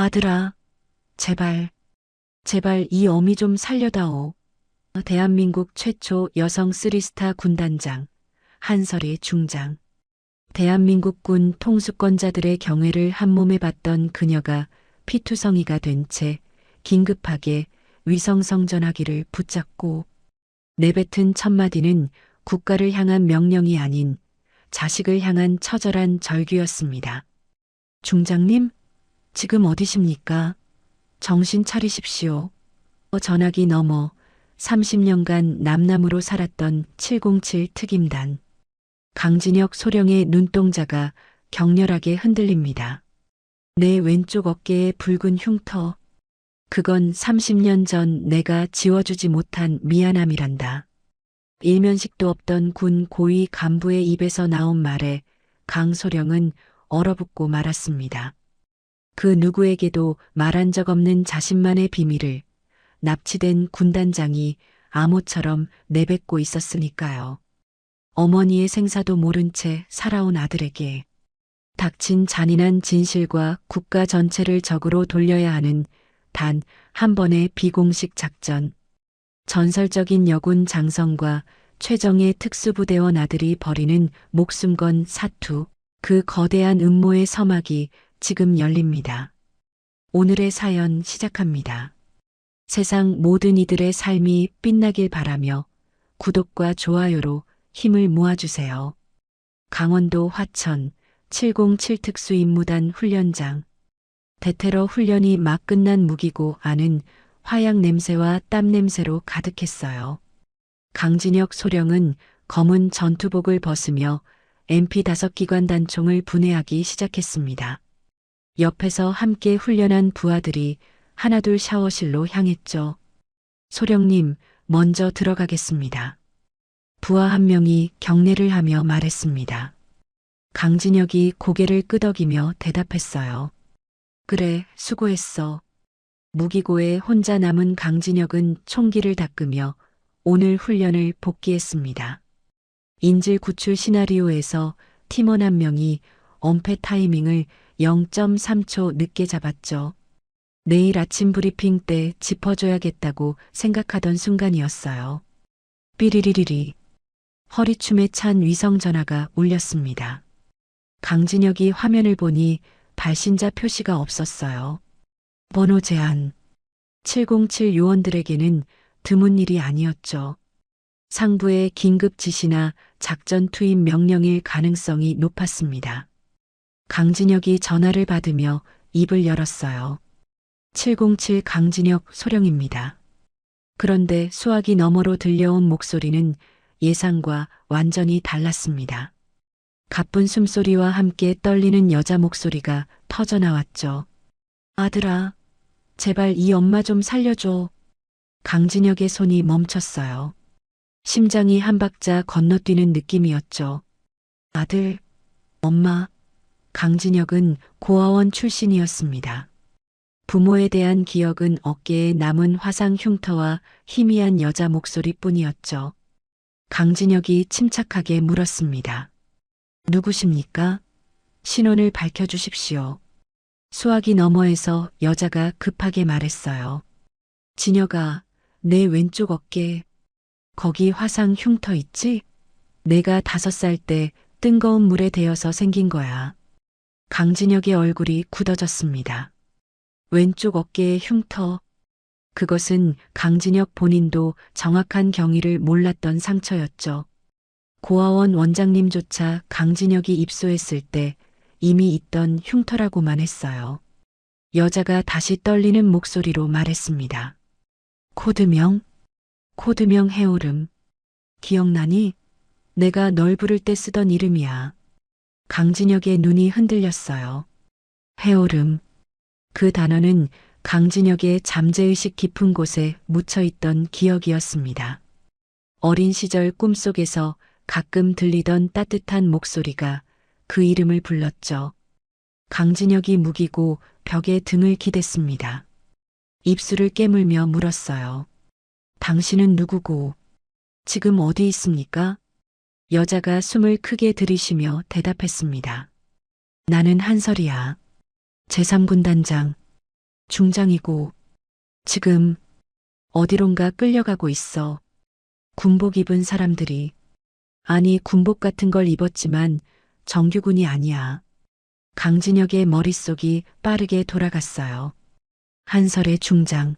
아들아, 제발, 제발 이 어미 좀 살려다오. 대한민국 최초 여성 쓰리스타 군단장, 한설의 중장. 대한민국 군 통수권자들의 경애를 한몸에 받던 그녀가 피투성이가 된 채 긴급하게 위성성전하기를 붙잡고 내뱉은 첫마디는 국가를 향한 명령이 아닌 자식을 향한 처절한 절규였습니다. 중장님, 지금 어디십니까? 정신 차리십시오. 전화기 너머 30년간 남남으로 살았던 707 특임단. 강진혁 소령의 눈동자가 격렬하게 흔들립니다. 내 왼쪽 어깨에 붉은 흉터. 그건 30년 전 내가 지워주지 못한 미안함이란다. 일면식도 없던 군 고위 간부의 입에서 나온 말에 강소령은 얼어붙고 말았습니다. 그 누구에게도 말한 적 없는 자신만의 비밀을 납치된 군단장이 암호처럼 내뱉고 있었으니까요. 어머니의 생사도 모른 채 살아온 아들에게 닥친 잔인한 진실과 국가 전체를 적으로 돌려야 하는 단 한 번의 비공식 작전. 전설적인 여군 장성과 최정예 특수부대원 아들이 벌이는 목숨 건 사투. 그 거대한 음모의 서막이 지금 열립니다. 오늘의 사연 시작합니다. 세상 모든 이들의 삶이 빛나길 바라며 구독과 좋아요로 힘을 모아주세요. 강원도 화천 707 특수임무단 훈련장. 대테러 훈련이 막 끝난 무기고 안은 화약 냄새와 땀 냄새로 가득했어요. 강진혁 소령은 검은 전투복을 벗으며 MP5기관 단총을 분해하기 시작했습니다. 옆에서 함께 훈련한 부하들이 하나둘 샤워실로 향했죠. 소령님, 먼저 들어가겠습니다. 부하 한 명이 경례를 하며 말했습니다. 강진혁이 고개를 끄덕이며 대답했어요. 그래, 수고했어. 무기고에 혼자 남은 강진혁은 총기를 닦으며 오늘 훈련을 복귀했습니다. 인질 구출 시나리오에서 팀원 한 명이 엄폐 타이밍을 0.3초 늦게 잡았죠. 내일 아침 브리핑 때 짚어줘야겠다고 생각하던 순간이었어요. 삐리리리리. 허리춤에 찬 위성전화가 울렸습니다. 강진혁이 화면을 보니 발신자 표시가 없었어요. 번호 제한. 707 요원들에게는 드문 일이 아니었죠. 상부의 긴급 지시나 작전 투입 명령일 가능성이 높았습니다. 강진혁이 전화를 받으며 입을 열었어요. 707 강진혁 소령입니다. 그런데 수화기 너머로 들려온 목소리는 예상과 완전히 달랐습니다. 가쁜 숨소리와 함께 떨리는 여자 목소리가 터져나왔죠. 아들아, 제발 이 엄마 좀 살려줘. 강진혁의 손이 멈췄어요. 심장이 한 박자 건너뛰는 느낌이었죠. 아들, 엄마. 강진혁은 고아원 출신이었습니다. 부모에 대한 기억은 어깨에 남은 화상 흉터와 희미한 여자 목소리뿐이었죠. 강진혁이 침착하게 물었습니다. 누구십니까? 신원을 밝혀주십시오. 수화기 너머에서 여자가 급하게 말했어요. 진혁아, 내 왼쪽 어깨. 거기 화상 흉터 있지? 내가 5살 때 뜨거운 물에 데여서 생긴 거야. 강진혁의 얼굴이 굳어졌습니다. 왼쪽 어깨의 흉터. 그것은 강진혁 본인도 정확한 경위를 몰랐던 상처였죠. 고아원 원장님조차 강진혁이 입소했을 때 이미 있던 흉터라고만 했어요. 여자가 다시 떨리는 목소리로 말했습니다. 코드명? 코드명 해오름. 기억나니? 내가 널 부를 때 쓰던 이름이야. 강진혁의 눈이 흔들렸어요. 해오름. 그 단어는 강진혁의 잠재의식 깊은 곳에 묻혀있던 기억이었습니다. 어린 시절 꿈속에서 가끔 들리던 따뜻한 목소리가 그 이름을 불렀죠. 강진혁이 무기고 벽에 등을 기댔습니다. 입술을 깨물며 물었어요. 당신은 누구고 지금 어디 있습니까? 여자가 숨을 크게 들이쉬며 대답했습니다. 나는 한설이야. 제3군단장. 중장이고 지금 어디론가 끌려가고 있어. 군복 입은 사람들이. 아니, 군복 같은 걸 입었지만 정규군이 아니야. 강진혁의 머릿속이 빠르게 돌아갔어요. 한설의 중장.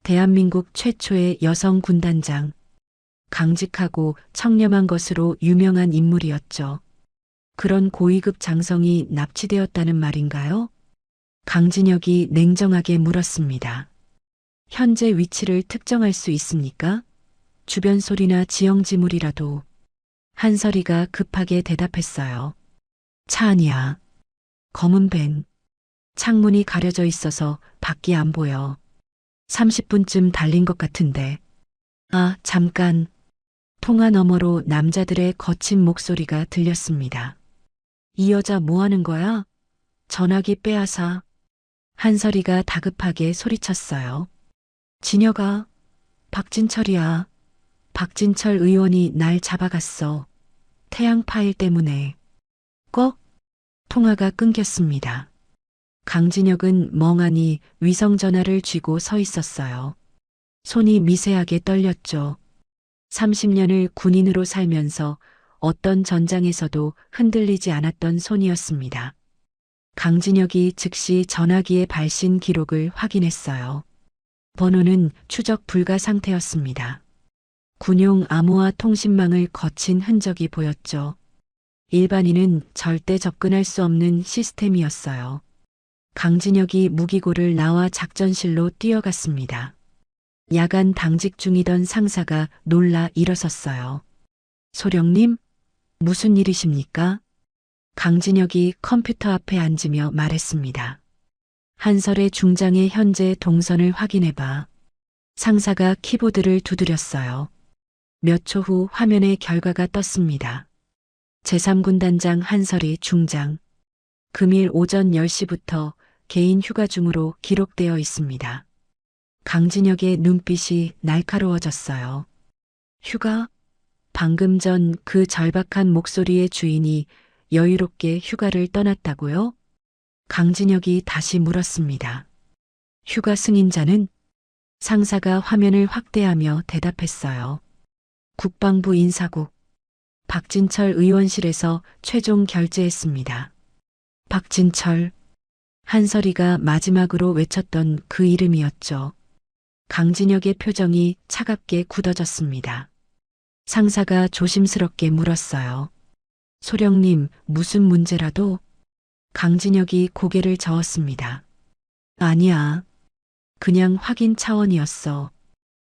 대한민국 최초의 여성 군단장. 강직하고 청렴한 것으로 유명한 인물이었죠. 그런 고위급 장성이 납치되었다는 말인가요? 강진혁이 냉정하게 물었습니다. 현재 위치를 특정할 수 있습니까? 주변 소리나 지형지물이라도. 한설이가 급하게 대답했어요. 차 안이야. 검은 밴. 창문이 가려져 있어서 밖이 안 보여. 30분쯤 달린 것 같은데. 아, 잠깐. 통화 너머로 남자들의 거친 목소리가 들렸습니다. 이 여자 뭐 하는 거야? 전화기 빼앗아. 한설이가 다급하게 소리쳤어요. 진혁아, 박진철이야. 박진철 의원이 날 잡아갔어. 태양 파일 때문에. 꺽? 통화가 끊겼습니다. 강진혁은 멍하니 위성전화를 쥐고 서 있었어요. 손이 미세하게 떨렸죠. 30년을 군인으로 살면서 어떤 전장에서도 흔들리지 않았던 손이었습니다. 강진혁이 즉시 전화기의 발신 기록을 확인했어요. 번호는 추적 불가 상태였습니다. 군용 암호화 통신망을 거친 흔적이 보였죠. 일반인은 절대 접근할 수 없는 시스템이었어요. 강진혁이 무기고를 나와 작전실로 뛰어갔습니다. 야간 당직 중이던 상사가 놀라 일어섰어요. 소령님, 무슨 일이십니까? 강진혁이 컴퓨터 앞에 앉으며 말했습니다. 한설의 중장의 현재 동선을 확인해봐. 상사가 키보드를 두드렸어요. 몇 초 후 화면에 결과가 떴습니다. 제3군단장 한설이 중장. 금일 오전 10시부터 개인 휴가 중으로 기록되어 있습니다. 강진혁의 눈빛이 날카로워졌어요. 휴가? 방금 전 그 절박한 목소리의 주인이 여유롭게 휴가를 떠났다고요? 강진혁이 다시 물었습니다. 휴가 승인자는? 상사가 화면을 확대하며 대답했어요. 국방부 인사국. 박진철 의원실에서 최종 결재했습니다. 박진철. 한설이가 마지막으로 외쳤던 그 이름이었죠. 강진혁의 표정이 차갑게 굳어졌습니다. 상사가 조심스럽게 물었어요. 소령님, 무슨 문제라도? 강진혁이 고개를 저었습니다. 아니야. 그냥 확인 차원이었어.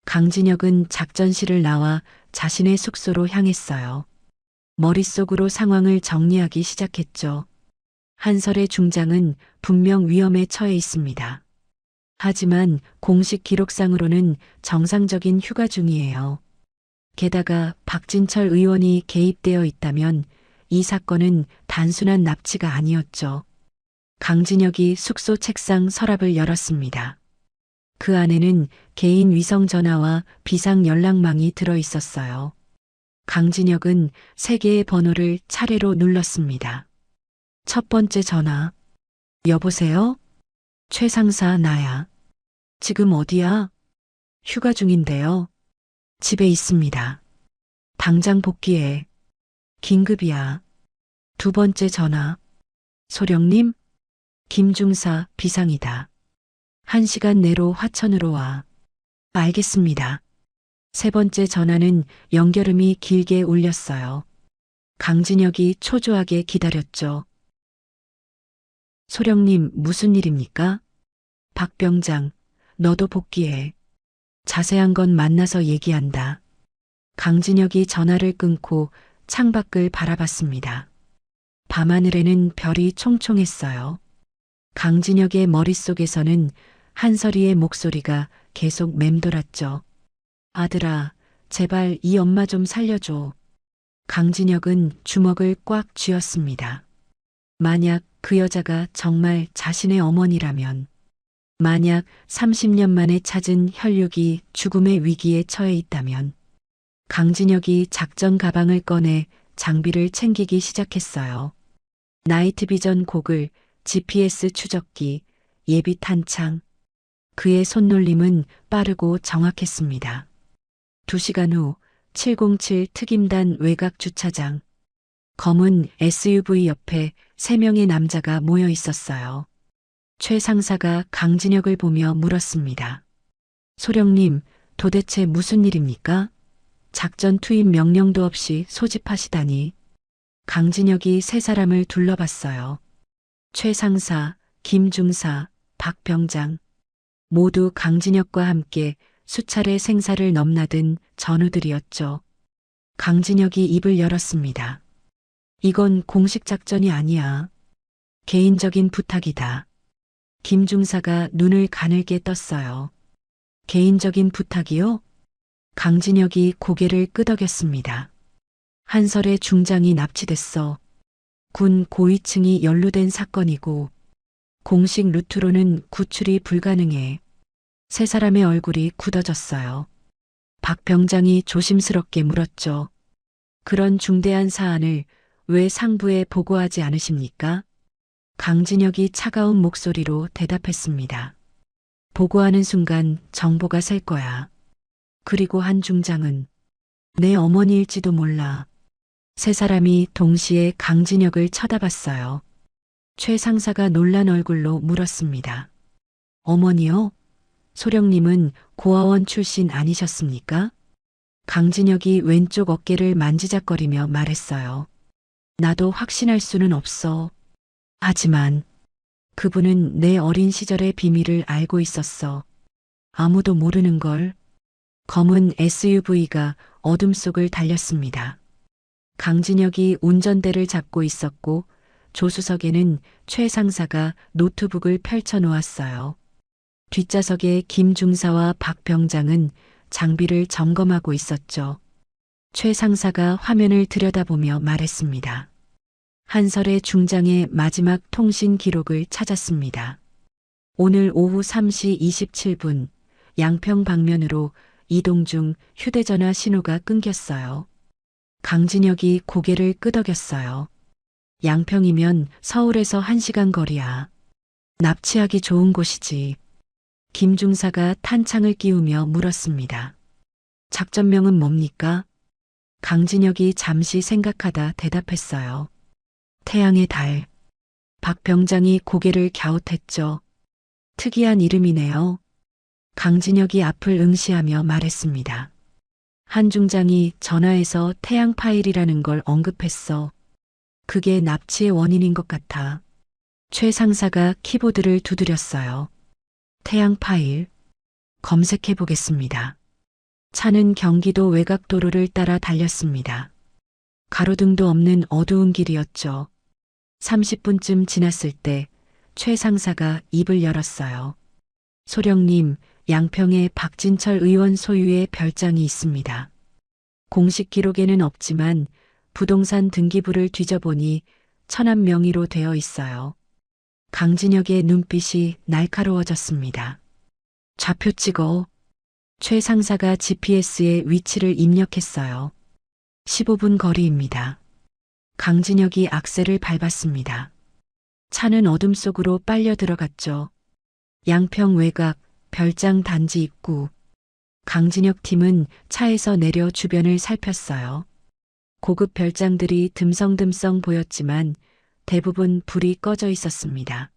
강진혁은 작전실을 나와 자신의 숙소로 향했어요. 머릿속으로 상황을 정리하기 시작했죠. 한설의 중장은 분명 위험에 처해 있습니다. 하지만 공식 기록상으로는 정상적인 휴가 중이에요. 게다가 박진철 의원이 개입되어 있다면 이 사건은 단순한 납치가 아니었죠. 강진혁이 숙소 책상 서랍을 열었습니다. 그 안에는 개인 위성 전화와 비상 연락망이 들어 있었어요. 강진혁은 3개의 번호를 차례로 눌렀습니다. 첫 번째 전화. 여보세요? 최 상사 나야. 지금 어디야? 휴가 중인데요. 집에 있습니다. 당장 복귀해. 긴급이야. 두 번째 전화. 소령님? 김중사 비상이다. 1시간 내로 화천으로 와. 알겠습니다. 세 번째 전화는 연결음이 길게 울렸어요. 강진혁이 초조하게 기다렸죠. 소령님, 무슨 일입니까? 박병장, 너도 복귀해. 자세한 건 만나서 얘기한다. 강진혁이 전화를 끊고 창밖을 바라봤습니다. 밤하늘에는 별이 총총했어요. 강진혁의 머릿속에서는 한설이의 목소리가 계속 맴돌았죠. 아들아, 제발 이 엄마 좀 살려줘. 강진혁은 주먹을 꽉 쥐었습니다. 만약 그 여자가 정말 자신의 어머니라면, 만약 30년 만에 찾은 혈육이 죽음의 위기에 처해 있다면, 강진혁이 작전 가방을 꺼내 장비를 챙기기 시작했어요. 나이트 비전 고글, GPS 추적기, 예비 탄창, 그의 손놀림은 빠르고 정확했습니다. 2시간 후 707 특임단 외곽 주차장. 검은 SUV 옆에 3명의 남자가 모여 있었어요. 최 상사가 강진혁을 보며 물었습니다. 소령님, 도대체 무슨 일입니까? 작전 투입 명령도 없이 소집하시다니. 강진혁이 3사람을 둘러봤어요. 최 상사, 김 중사, 박 병장. 모두 강진혁과 함께 수차례 생사를 넘나든 전우들이었죠. 강진혁이 입을 열었습니다. 이건 공식 작전이 아니야. 개인적인 부탁이다. 김 중사가 눈을 가늘게 떴어요. 개인적인 부탁이요? 강진혁이 고개를 끄덕였습니다. 한설의 중장이 납치됐어. 군 고위층이 연루된 사건이고 공식 루트로는 구출이 불가능해. 3사람의 얼굴이 굳어졌어요. 박 병장이 조심스럽게 물었죠. 그런 중대한 사안을 왜 상부에 보고하지 않으십니까? 강진혁이 차가운 목소리로 대답했습니다. 보고하는 순간 정보가 셀 거야. 그리고 한 중장은 내 어머니일지도 몰라. 3사람이 동시에 강진혁을 쳐다봤어요. 최 상사가 놀란 얼굴로 물었습니다. 어머니요? 소령님은 고아원 출신 아니셨습니까? 강진혁이 왼쪽 어깨를 만지작거리며 말했어요. 나도 확신할 수는 없어. 하지만 그분은 내 어린 시절의 비밀을 알고 있었어. 아무도 모르는 걸. 검은 SUV가 어둠 속을 달렸습니다. 강진혁이 운전대를 잡고 있었고 조수석에는 최 상사가 노트북을 펼쳐 놓았어요. 뒷좌석에 김 중사와 박 병장은 장비를 점검하고 있었죠. 최 상사가 화면을 들여다보며 말했습니다. 한설의 중장의 마지막 통신 기록을 찾았습니다. 오늘 오후 3시 27분 양평 방면으로 이동 중 휴대전화 신호가 끊겼어요. 강진혁이 고개를 끄덕였어요. 양평이면 서울에서 1시간 거리야. 납치하기 좋은 곳이지. 김 중사가 탄창을 끼우며 물었습니다. 작전명은 뭡니까? 강진혁이 잠시 생각하다 대답했어요. 태양의 달. 박 병장이 고개를 갸웃했죠. 특이한 이름이네요. 강진혁이 앞을 응시하며 말했습니다. 한 중장이 전화에서 태양 파일이라는 걸 언급했어. 그게 납치의 원인인 것 같아. 최 상사가 키보드를 두드렸어요. 태양 파일. 검색해 보겠습니다. 차는 경기도 외곽도로를 따라 달렸습니다. 가로등도 없는 어두운 길이었죠. 30분쯤 지났을 때 최 상사가 입을 열었어요. 소령님, 양평에 박진철 의원 소유의 별장이 있습니다. 공식 기록에는 없지만 부동산 등기부를 뒤져보니 천안 명의로 되어 있어요. 강진혁의 눈빛이 날카로워졌습니다. 좌표 찍어. 최 상사가 GPS의 위치를 입력했어요. 15분 거리입니다. 강진혁이 악셀을 밟았습니다. 차는 어둠 속으로 빨려 들어갔죠. 양평 외곽 별장 단지 입구. 강진혁 팀은 차에서 내려 주변을 살폈어요. 고급 별장들이 듬성듬성 보였지만 대부분 불이 꺼져 있었습니다.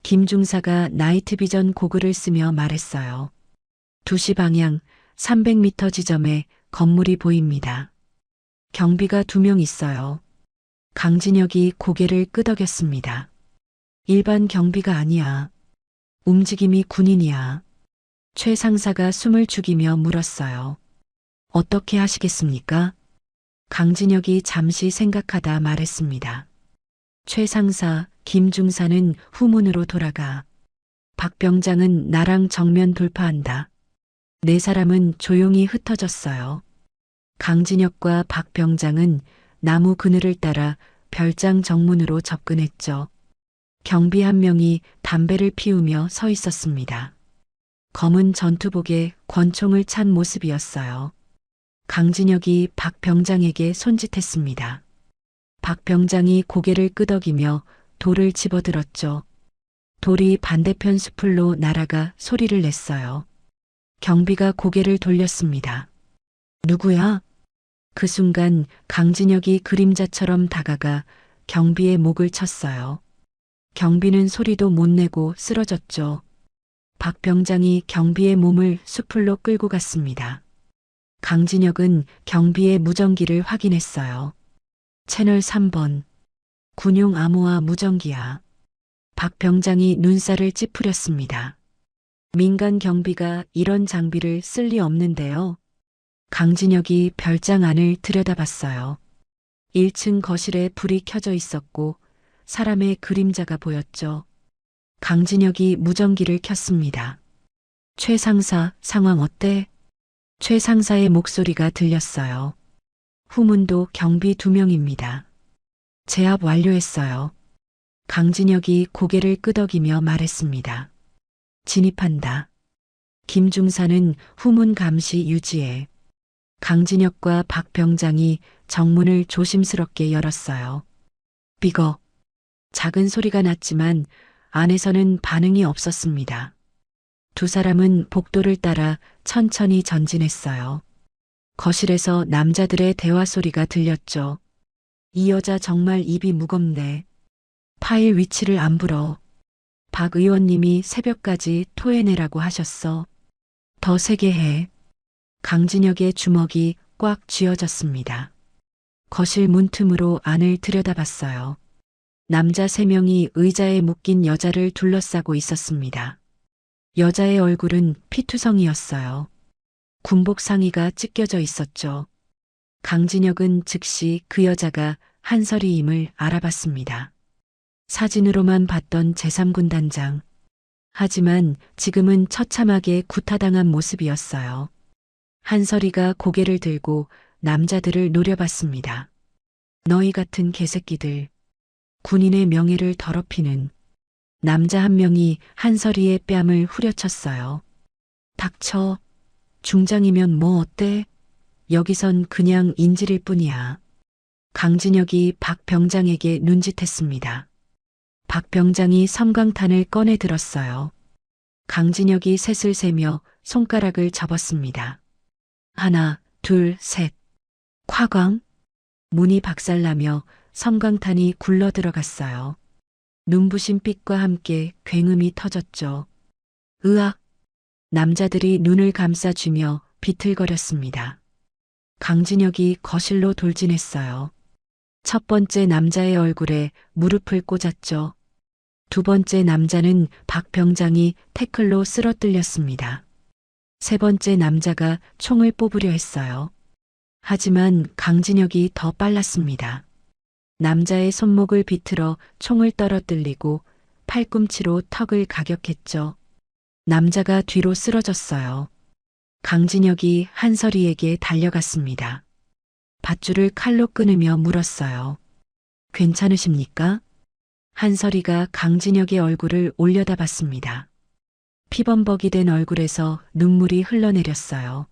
김 중사가 나이트 비전 고글을 쓰며 말했어요. 2시 방향 300m 지점에 건물이 보입니다. 경비가 2명 있어요. 강진혁이 고개를 끄덕였습니다. 일반 경비가 아니야. 움직임이 군인이야. 최 상사가 숨을 죽이며 물었어요. 어떻게 하시겠습니까? 강진혁이 잠시 생각하다 말했습니다. 최 상사, 김 중사는 후문으로 돌아가. 박 병장은 나랑 정면 돌파한다. 4사람은 조용히 흩어졌어요. 강진혁과 박 병장은 나무 그늘을 따라 별장 정문으로 접근했죠. 경비 1명이 담배를 피우며 서 있었습니다. 검은 전투복에 권총을 찬 모습이었어요. 강진혁이 박 병장에게 손짓했습니다. 박 병장이 고개를 끄덕이며 돌을 집어들었죠. 돌이 반대편 숲으로 날아가 소리를 냈어요. 경비가 고개를 돌렸습니다. 누구야? 그 순간 강진혁이 그림자처럼 다가가 경비의 목을 쳤어요. 경비는 소리도 못 내고 쓰러졌죠. 박 병장이 경비의 몸을 숲으로 끌고 갔습니다. 강진혁은 경비의 무전기를 확인했어요. 채널 3번. 군용 암호화 무전기야. 박 병장이 눈살을 찌푸렸습니다. 민간 경비가 이런 장비를 쓸 리 없는데요. 강진혁이 별장 안을 들여다봤어요. 1층 거실에 불이 켜져 있었고 사람의 그림자가 보였죠. 강진혁이 무전기를 켰습니다. 최 상사, 상황 어때? 최 상사의 목소리가 들렸어요. 후문도 경비 2명입니다. 제압 완료했어요. 강진혁이 고개를 끄덕이며 말했습니다. 진입한다. 김중사는 후문 감시 유지해. 강진혁과 박 병장이 정문을 조심스럽게 열었어요. 삐걱. 작은 소리가 났지만 안에서는 반응이 없었습니다. 두 사람은 복도를 따라 천천히 전진했어요. 거실에서 남자들의 대화 소리가 들렸죠. 이 여자 정말 입이 무겁네. 파일 위치를 안 불어. 박 의원님이 새벽까지 토해내라고 하셨어. 더 세게 해. 강진혁의 주먹이 꽉 쥐어졌습니다. 거실 문틈으로 안을 들여다봤어요. 남자 3명이 의자에 묶인 여자를 둘러싸고 있었습니다. 여자의 얼굴은 피투성이었어요. 군복 상의가 찢겨져 있었죠. 강진혁은 즉시 그 여자가 한설이임을 알아봤습니다. 사진으로만 봤던 제3군단장. 하지만 지금은 처참하게 구타당한 모습이었어요. 한설이가 고개를 들고 남자들을 노려봤습니다. 너희 같은 개새끼들. 군인의 명예를 더럽히는. 남자 한 명이 한설이의 뺨을 후려쳤어요. 닥쳐. 중장이면 뭐 어때? 여기선 그냥 인질일 뿐이야. 강진혁이 박 병장에게 눈짓했습니다. 박 병장이 섬광탄을 꺼내 들었어요. 강진혁이 셋을 세며 손가락을 접었습니다. 하나, 둘, 셋. 콱광. 문이 박살나며 섬광탄이 굴러 들어갔어요. 눈부신 빛과 함께 굉음이 터졌죠. 으악! 남자들이 눈을 감싸주며 비틀거렸습니다. 강진혁이 거실로 돌진했어요. 첫 번째 남자의 얼굴에 무릎을 꽂았죠. 두 번째 남자는 박 병장이 태클로 쓰러뜨렸습니다. 세 번째 남자가 총을 뽑으려 했어요. 하지만 강진혁이 더 빨랐습니다. 남자의 손목을 비틀어 총을 떨어뜨리고 팔꿈치로 턱을 가격했죠. 남자가 뒤로 쓰러졌어요. 강진혁이 한설이에게 달려갔습니다. 밧줄을 칼로 끊으며 물었어요. 괜찮으십니까? 한설이가 강진혁의 얼굴을 올려다봤습니다. 피범벅이 된 얼굴에서 눈물이 흘러내렸어요.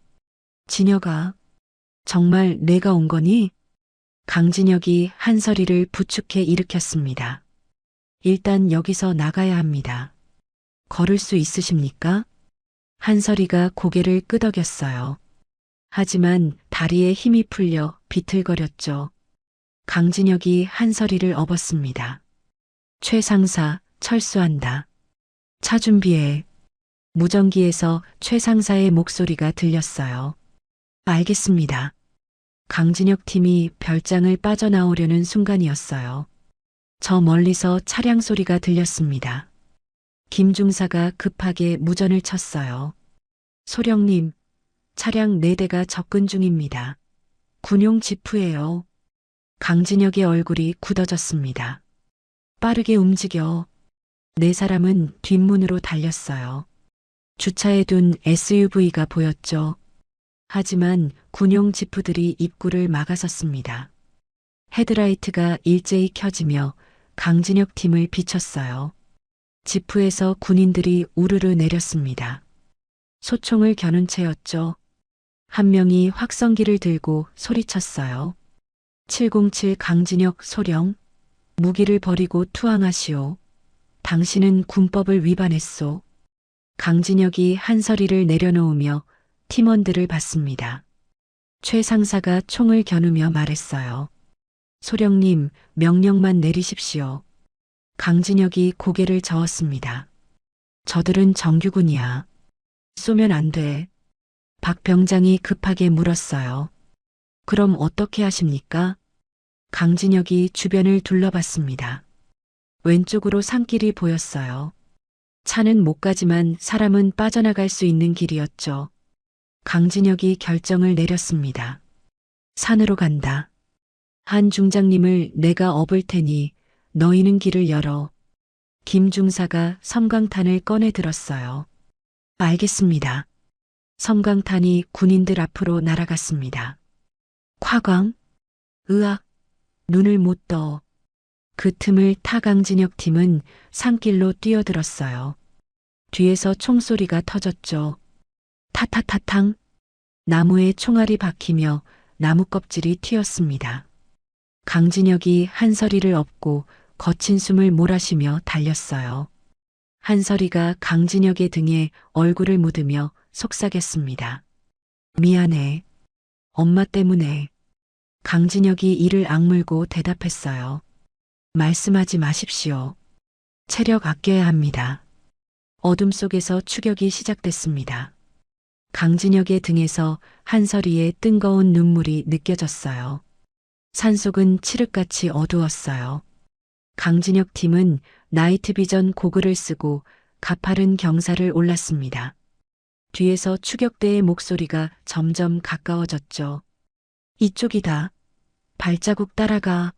진혁아, 정말 내가 온 거니? 강진혁이 한설이를 부축해 일으켰습니다. 일단 여기서 나가야 합니다. 걸을 수 있으십니까? 한설이가 고개를 끄덕였어요. 하지만 다리에 힘이 풀려 비틀거렸죠. 강진혁이 한설이를 업었습니다. 최 상사, 철수한다. 차 준비해. 무전기에서 최 상사의 목소리가 들렸어요. 알겠습니다. 강진혁 팀이 별장을 빠져나오려는 순간이었어요. 저 멀리서 차량 소리가 들렸습니다. 김중사가 급하게 무전을 쳤어요. 소령님, 차량 4대가 접근 중입니다. 군용 지프예요. 강진혁의 얼굴이 굳어졌습니다. 빠르게 움직여. 4사람은 뒷문으로 달렸어요. 주차해 둔 SUV가 보였죠. 하지만 군용 지프들이 입구를 막아섰습니다. 헤드라이트가 일제히 켜지며 강진혁 팀을 비췄어요. 지프에서 군인들이 우르르 내렸습니다. 소총을 겨눈 채였죠. 한 명이 확성기를 들고 소리쳤어요. 707 강진혁 소령, 무기를 버리고 투항하시오. 당신은 군법을 위반했소. 강진혁이 한서리를 내려놓으며 팀원들을 봤습니다. 최 상사가 총을 겨누며 말했어요. 소령님, 명령만 내리십시오. 강진혁이 고개를 저었습니다. 저들은 정규군이야. 쏘면 안 돼. 박 병장이 급하게 물었어요. 그럼 어떻게 하십니까? 강진혁이 주변을 둘러봤습니다. 왼쪽으로 산길이 보였어요. 차는 못 가지만 사람은 빠져나갈 수 있는 길이었죠. 강진혁이 결정을 내렸습니다. 산으로 간다. 한 중장님을 내가 업을 테니 너희는 길을 열어. 김 중사가 섬광탄을 꺼내 들었어요. 알겠습니다. 섬광탄이 군인들 앞으로 날아갔습니다. 화광, 으악, 눈을 못 떠. 그 틈을 타 강진혁 팀은 산길로 뛰어들었어요. 뒤에서 총소리가 터졌죠. 타타타탕. 나무에 총알이 박히며 나무 껍질이 튀었습니다. 강진혁이 한서리를 업고 거친 숨을 몰아쉬며 달렸어요. 한서리가 강진혁의 등에 얼굴을 묻으며 속삭였습니다. 미안해. 엄마 때문에. 강진혁이 이를 악물고 대답했어요. 말씀하지 마십시오. 체력 아껴야 합니다. 어둠 속에서 추격이 시작됐습니다. 강진혁의 등에서 한서리의 뜬거운 눈물이 느껴졌어요. 산속은 칠흑같이 어두웠어요. 강진혁 팀은 나이트비전 고글을 쓰고 가파른 경사를 올랐습니다. 뒤에서 추격대의 목소리가 점점 가까워졌죠. 이쪽이다. 발자국 따라가.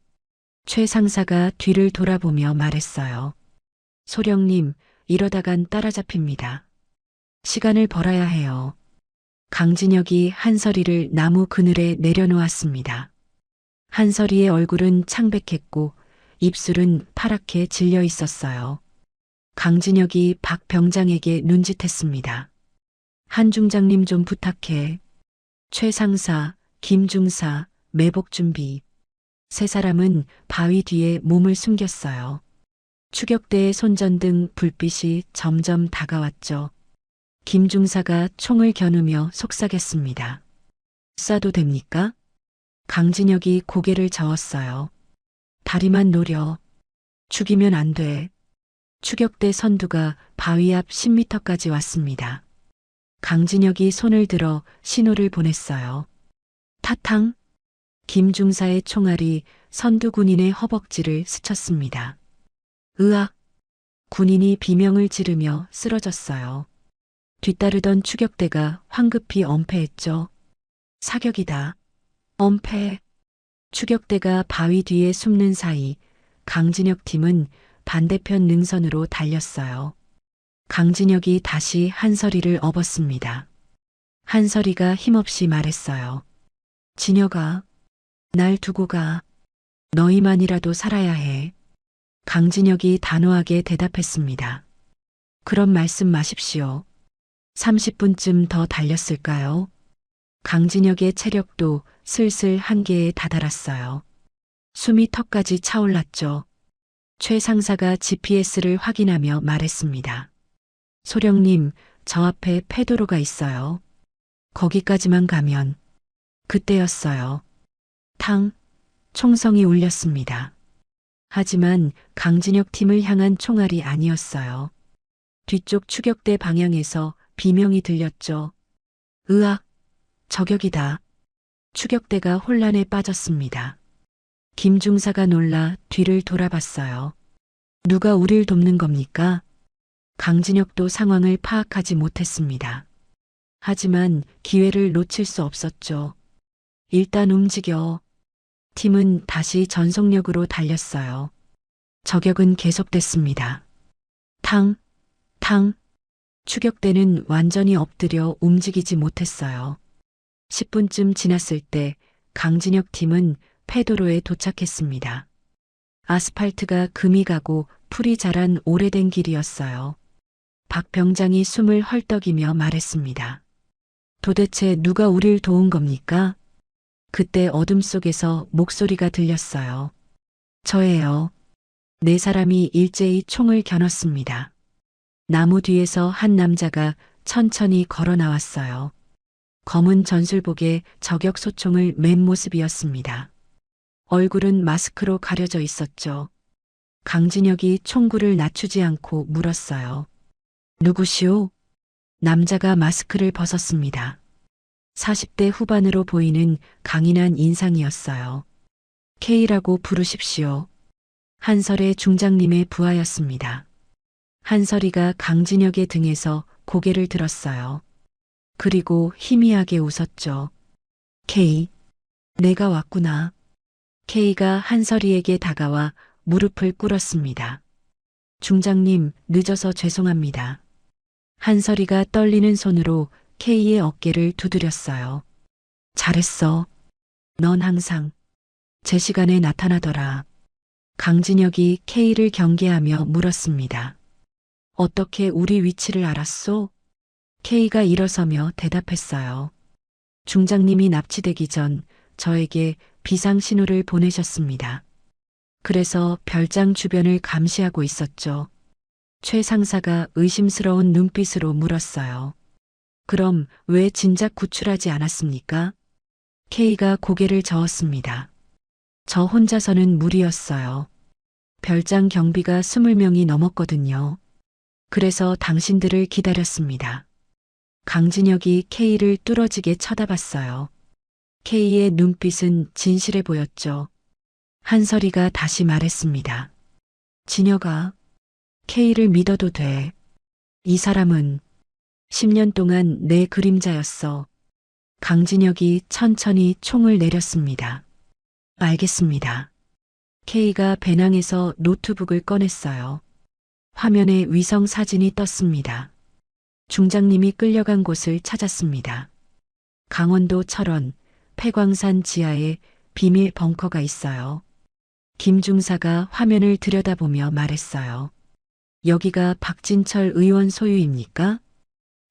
최 상사가 뒤를 돌아보며 말했어요. 소령님, 이러다간 따라잡힙니다. 시간을 벌어야 해요. 강진혁이 한서리를 나무 그늘에 내려놓았습니다. 한서리의 얼굴은 창백했고 입술은 파랗게 질려 있었어요. 강진혁이 박 병장에게 눈짓했습니다. 한 중장님 좀 부탁해. 최 상사, 김 중사, 매복 준비. 세 사람은 바위 뒤에 몸을 숨겼어요. 추격대의 손전등 불빛이 점점 다가왔죠. 김 중사가 총을 겨누며 속삭였습니다. 쏴도 됩니까? 강진혁이 고개를 저었어요. 다리만 노려. 죽이면 안 돼. 추격대 선두가 바위 앞 10m까지 왔습니다. 강진혁이 손을 들어 신호를 보냈어요. 타탕. 김 중사의 총알이 선두 군인의 허벅지를 스쳤습니다. 으악. 군인이 비명을 지르며 쓰러졌어요. 뒤따르던 추격대가 황급히 엄폐했죠. 사격이다. 엄폐. 추격대가 바위 뒤에 숨는 사이 강진혁 팀은 반대편 능선으로 달렸어요. 강진혁이 다시 한서리를 업었습니다. 한서리가 힘없이 말했어요. 진혁아, 날 두고 가. 너희만이라도 살아야 해. 강진혁이 단호하게 대답했습니다. 그럼 말씀 마십시오. 30분쯤 더 달렸을까요? 강진혁의 체력도 슬슬 한계에 다다랐어요. 숨이 턱까지 차올랐죠. 최 상사가 GPS를 확인하며 말했습니다. 소령님, 저 앞에 폐도로가 있어요. 거기까지만 가면. 그때였어요. 탕, 총성이 울렸습니다. 하지만 강진혁 팀을 향한 총알이 아니었어요. 뒤쪽 추격대 방향에서 비명이 들렸죠. 으악, 저격이다. 추격대가 혼란에 빠졌습니다. 김 중사가 놀라 뒤를 돌아봤어요. 누가 우릴 돕는 겁니까? 강진혁도 상황을 파악하지 못했습니다. 하지만 기회를 놓칠 수 없었죠. 일단 움직여. 팀은 다시 전속력으로 달렸어요. 저격은 계속됐습니다. 탕, 탕. 추격대는 완전히 엎드려 움직이지 못했어요. 10분쯤 지났을 때 강진혁 팀은 폐도로에 도착했습니다. 아스팔트가 금이 가고 풀이 자란 오래된 길이었어요. 박 병장이 숨을 헐떡이며 말했습니다. 도대체 누가 우릴 도운 겁니까? 그때 어둠 속에서 목소리가 들렸어요. 저예요. 네 사람이 일제히 총을 겨눴습니다. 나무 뒤에서 한 남자가 천천히 걸어 나왔어요. 검은 전술복에 저격 소총을 맨 모습이었습니다. 얼굴은 마스크로 가려져 있었죠. 강진혁이 총구를 낮추지 않고 물었어요. 누구시오? 남자가 마스크를 벗었습니다. 40대 후반으로 보이는 강인한 인상이었어요. K라고 부르십시오. 한설의 중장님의 부하였습니다. 한설이가 강진혁의 등에서 고개를 들었어요. 그리고 희미하게 웃었죠. K, 내가 왔구나. K가 한설이에게 다가와 무릎을 꿇었습니다. 중장님, 늦어서 죄송합니다. 한설이가 떨리는 손으로 K의 어깨를 두드렸어요. 잘했어. 넌 항상 제 시간에 나타나더라. 강진혁이 K를 경계하며 물었습니다. 어떻게 우리 위치를 알았소? K가 일어서며 대답했어요. 중장님이 납치되기 전 저에게 비상 신호를 보내셨습니다. 그래서 별장 주변을 감시하고 있었죠. 최 상사가 의심스러운 눈빛으로 물었어요. 그럼 왜 진작 구출하지 않았습니까? K가 고개를 저었습니다. 저 혼자서는 무리였어요. 별장 경비가 20명이 넘었거든요. 그래서 당신들을 기다렸습니다. 강진혁이 K를 뚫어지게 쳐다봤어요. K의 눈빛은 진실해 보였죠. 한설이가 다시 말했습니다. 진혁아, K를 믿어도 돼. 이 사람은 10년 동안 내 그림자였어. 강진혁이 천천히 총을 내렸습니다. 알겠습니다. K가 배낭에서 노트북을 꺼냈어요. 화면에 위성 사진이 떴습니다. 중장님이 끌려간 곳을 찾았습니다. 강원도 철원, 폐광산 지하에 비밀 벙커가 있어요. 김 중사가 화면을 들여다보며 말했어요. 여기가 박진철 의원 소유입니까?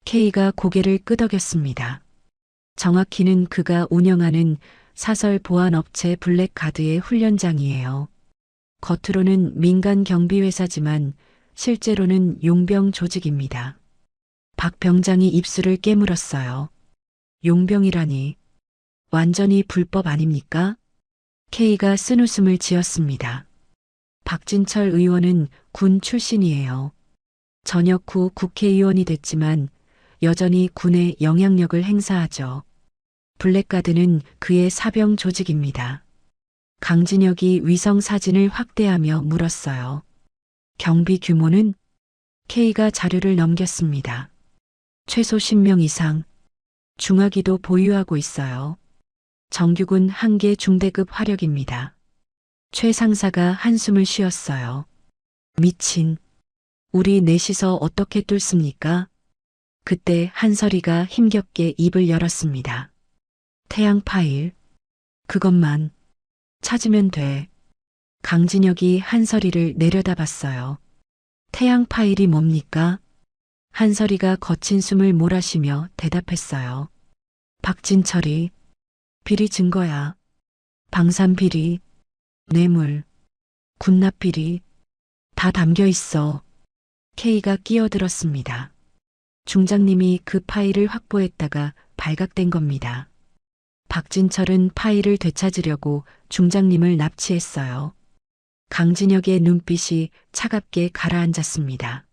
K가 고개를 끄덕였습니다. 정확히는 그가 운영하는 사설 보안업체 블랙가드의 훈련장이에요. 겉으로는 민간 경비회사지만 실제로는 용병 조직입니다. 박 병장이 입술을 깨물었어요. 용병이라니 완전히 불법 아닙니까? K가 쓴웃음을 지었습니다. 박진철 의원은 군 출신이에요. 전역 후 국회의원이 됐지만 여전히 군의 영향력을 행사하죠. 블랙가드는 그의 사병 조직입니다. 강진혁이 위성 사진을 확대하며 물었어요. 경비 규모는? K가 자료를 넘겼습니다. 최소 10명 이상. 중화기도 보유하고 있어요. 정규군 1개 중대급 화력입니다. 최 상사가 한숨을 쉬었어요. 미친. 우리 넷이서 어떻게 뚫습니까? 그때 한설이가 힘겹게 입을 열었습니다. 태양 파일. 그것만 찾으면 돼. 강진혁이 한설이를 내려다봤어요. 태양 파일이 뭡니까? 한설이가 거친 숨을 몰아쉬며 대답했어요. 박진철이 비리 증거야. 방산 비리, 뇌물, 군납 비리 다 담겨 있어. K가 끼어들었습니다. 중장님이 그 파일을 확보했다가 발각된 겁니다. 박진철은 파일을 되찾으려고 중장님을 납치했어요. 강진혁의 눈빛이 차갑게 가라앉았습니다.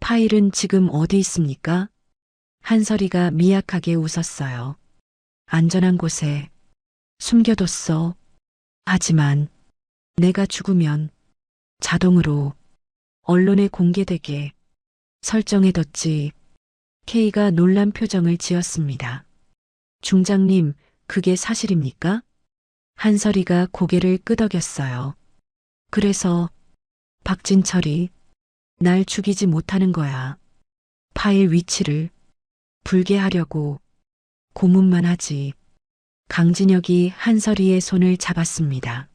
파일은 지금 어디 있습니까? 한설이가 미약하게 웃었어요. 안전한 곳에 숨겨뒀어. 하지만 내가 죽으면 자동으로 언론에 공개되게 설정해뒀지. K가 놀란 표정을 지었습니다. 중장님, 그게 사실입니까? 한설이가 고개를 끄덕였어요. 그래서 박진철이 날 죽이지 못하는 거야. 파일 위치를 불개하려고 고문만 하지. 강진혁이 한설이의 손을 잡았습니다.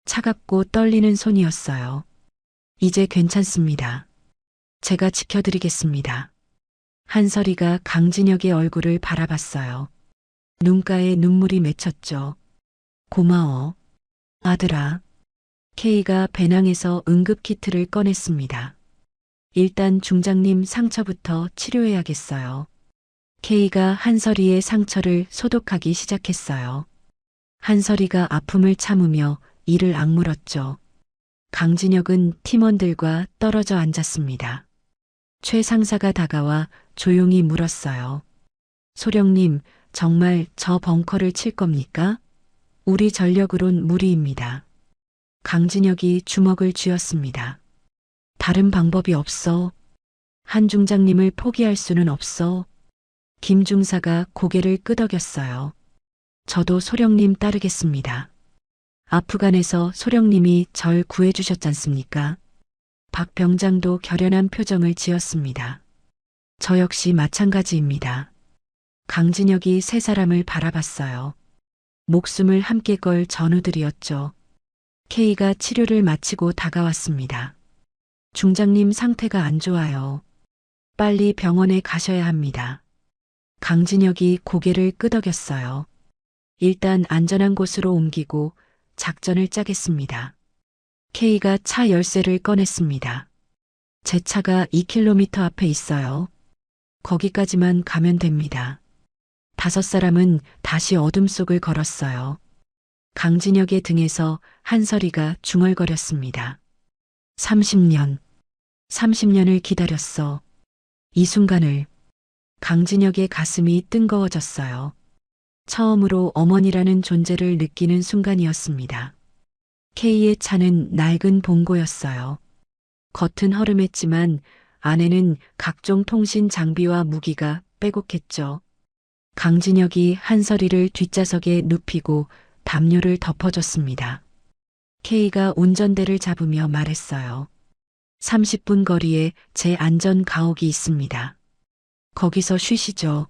차갑고 떨리는 손이었어요. 이제 괜찮습니다. 제가 지켜드리겠습니다. 한설이가 강진혁의 얼굴을 바라봤어요. 눈가에 눈물이 맺혔죠. 고마워, 아들아. K가 배낭에서 응급키트를 꺼냈습니다. 일단 중장님 상처부터 치료해야겠어요. K가 한설이의 상처를 소독하기 시작했어요. 한설이가 아픔을 참으며 이를 악물었죠. 강진혁은 팀원들과 떨어져 앉았습니다. 최 상사가 다가와 조용히 물었어요. 소령님, 정말 저 벙커를 칠 겁니까? 우리 전력으론 무리입니다. 강진혁이 주먹을 쥐었습니다. 다른 방법이 없어. 한 중장님을 포기할 수는 없어. 김 중사가 고개를 끄덕였어요. 저도 소령님 따르겠습니다. 아프간에서 소령님이 절 구해주셨잖습니까? 박 병장도 결연한 표정을 지었습니다. 저 역시 마찬가지입니다. 강진혁이 세 사람을 바라봤어요. 목숨을 함께 걸 전우들이었죠. K가 치료를 마치고 다가왔습니다. 중장님 상태가 안 좋아요. 빨리 병원에 가셔야 합니다. 강진혁이 고개를 끄덕였어요. 일단 안전한 곳으로 옮기고 작전을 짜겠습니다. K가 차 열쇠를 꺼냈습니다. 제 차가 2km 앞에 있어요. 거기까지만 가면 됩니다. 5사람은 다시 어둠 속을 걸었어요. 강진혁의 등에서 한설이가 중얼거렸습니다. 30년을 기다렸어. 이 순간을. 강진혁의 가슴이 뜬거워졌어요. 처음으로 어머니라는 존재를 느끼는 순간이었습니다. K의 차는 낡은 봉고였어요. 겉은 허름했지만 안에는 각종 통신 장비와 무기가 빼곡했죠. 강진혁이 한설이를 뒷좌석에 눕히고 담요를 덮어줬습니다. K가 운전대를 잡으며 말했어요. 30분 거리에 제 안전 가옥이 있습니다. 거기서 쉬시죠.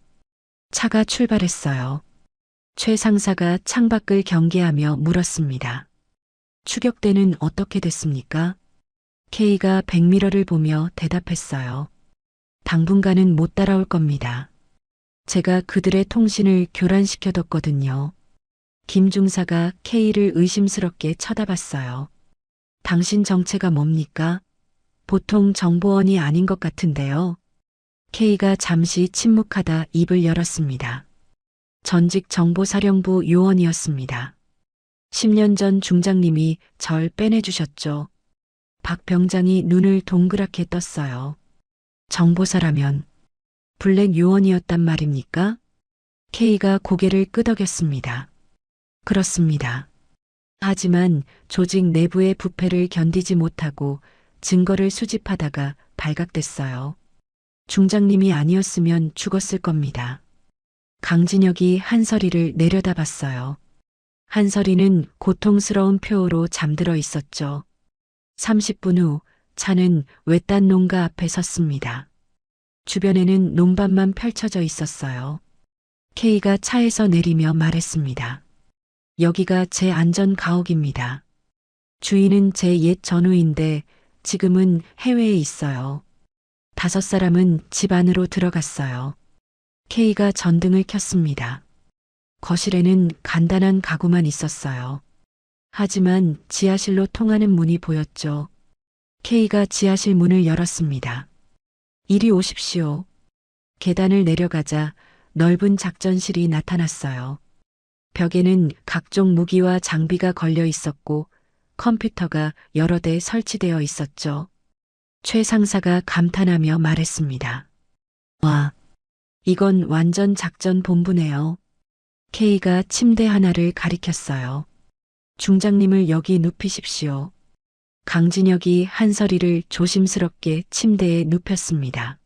차가 출발했어요. 최 상사가 창밖을 경계하며 물었습니다. 추격대는 어떻게 됐습니까? K가 백미러를 보며 대답했어요. 당분간은 못 따라올 겁니다. 제가 그들의 통신을 교란시켜뒀거든요. 김 중사가 K를 의심스럽게 쳐다봤어요. 당신 정체가 뭡니까? 보통 정보원이 아닌 것 같은데요. K가 잠시 침묵하다 입을 열었습니다. 전직 정보사령부 요원이었습니다. 10년 전 중장님이 절 빼내주셨죠. 박 병장이 눈을 동그랗게 떴어요. 정보사라면 블랙 요원이었단 말입니까? K가 고개를 끄덕였습니다. 그렇습니다. 하지만 조직 내부의 부패를 견디지 못하고 증거를 수집하다가 발각됐어요. 중장님이 아니었으면 죽었을 겁니다. 강진혁이 한설이를 내려다봤어요. 한설이는 고통스러운 표호로 잠들어 있었죠. 30분 후 차는 외딴 농가 앞에 섰습니다. 주변에는 논밭만 펼쳐져 있었어요. K가 차에서 내리며 말했습니다. 여기가 제 안전 가옥입니다. 주인은 제 옛 전우인데 지금은 해외에 있어요. 5사람은 집 안으로 들어갔어요. K가 전등을 켰습니다. 거실에는 간단한 가구만 있었어요. 하지만 지하실로 통하는 문이 보였죠. K가 지하실 문을 열었습니다. 이리 오십시오. 계단을 내려가자 넓은 작전실이 나타났어요. 벽에는 각종 무기와 장비가 걸려 있었고 컴퓨터가 여러 대 설치되어 있었죠. 최 상사가 감탄하며 말했습니다. 와, 이건 완전 작전 본부네요. K가 침대 하나를 가리켰어요. 중장님을 여기 눕히십시오. 강진혁이 한설이를 조심스럽게 침대에 눕혔습니다.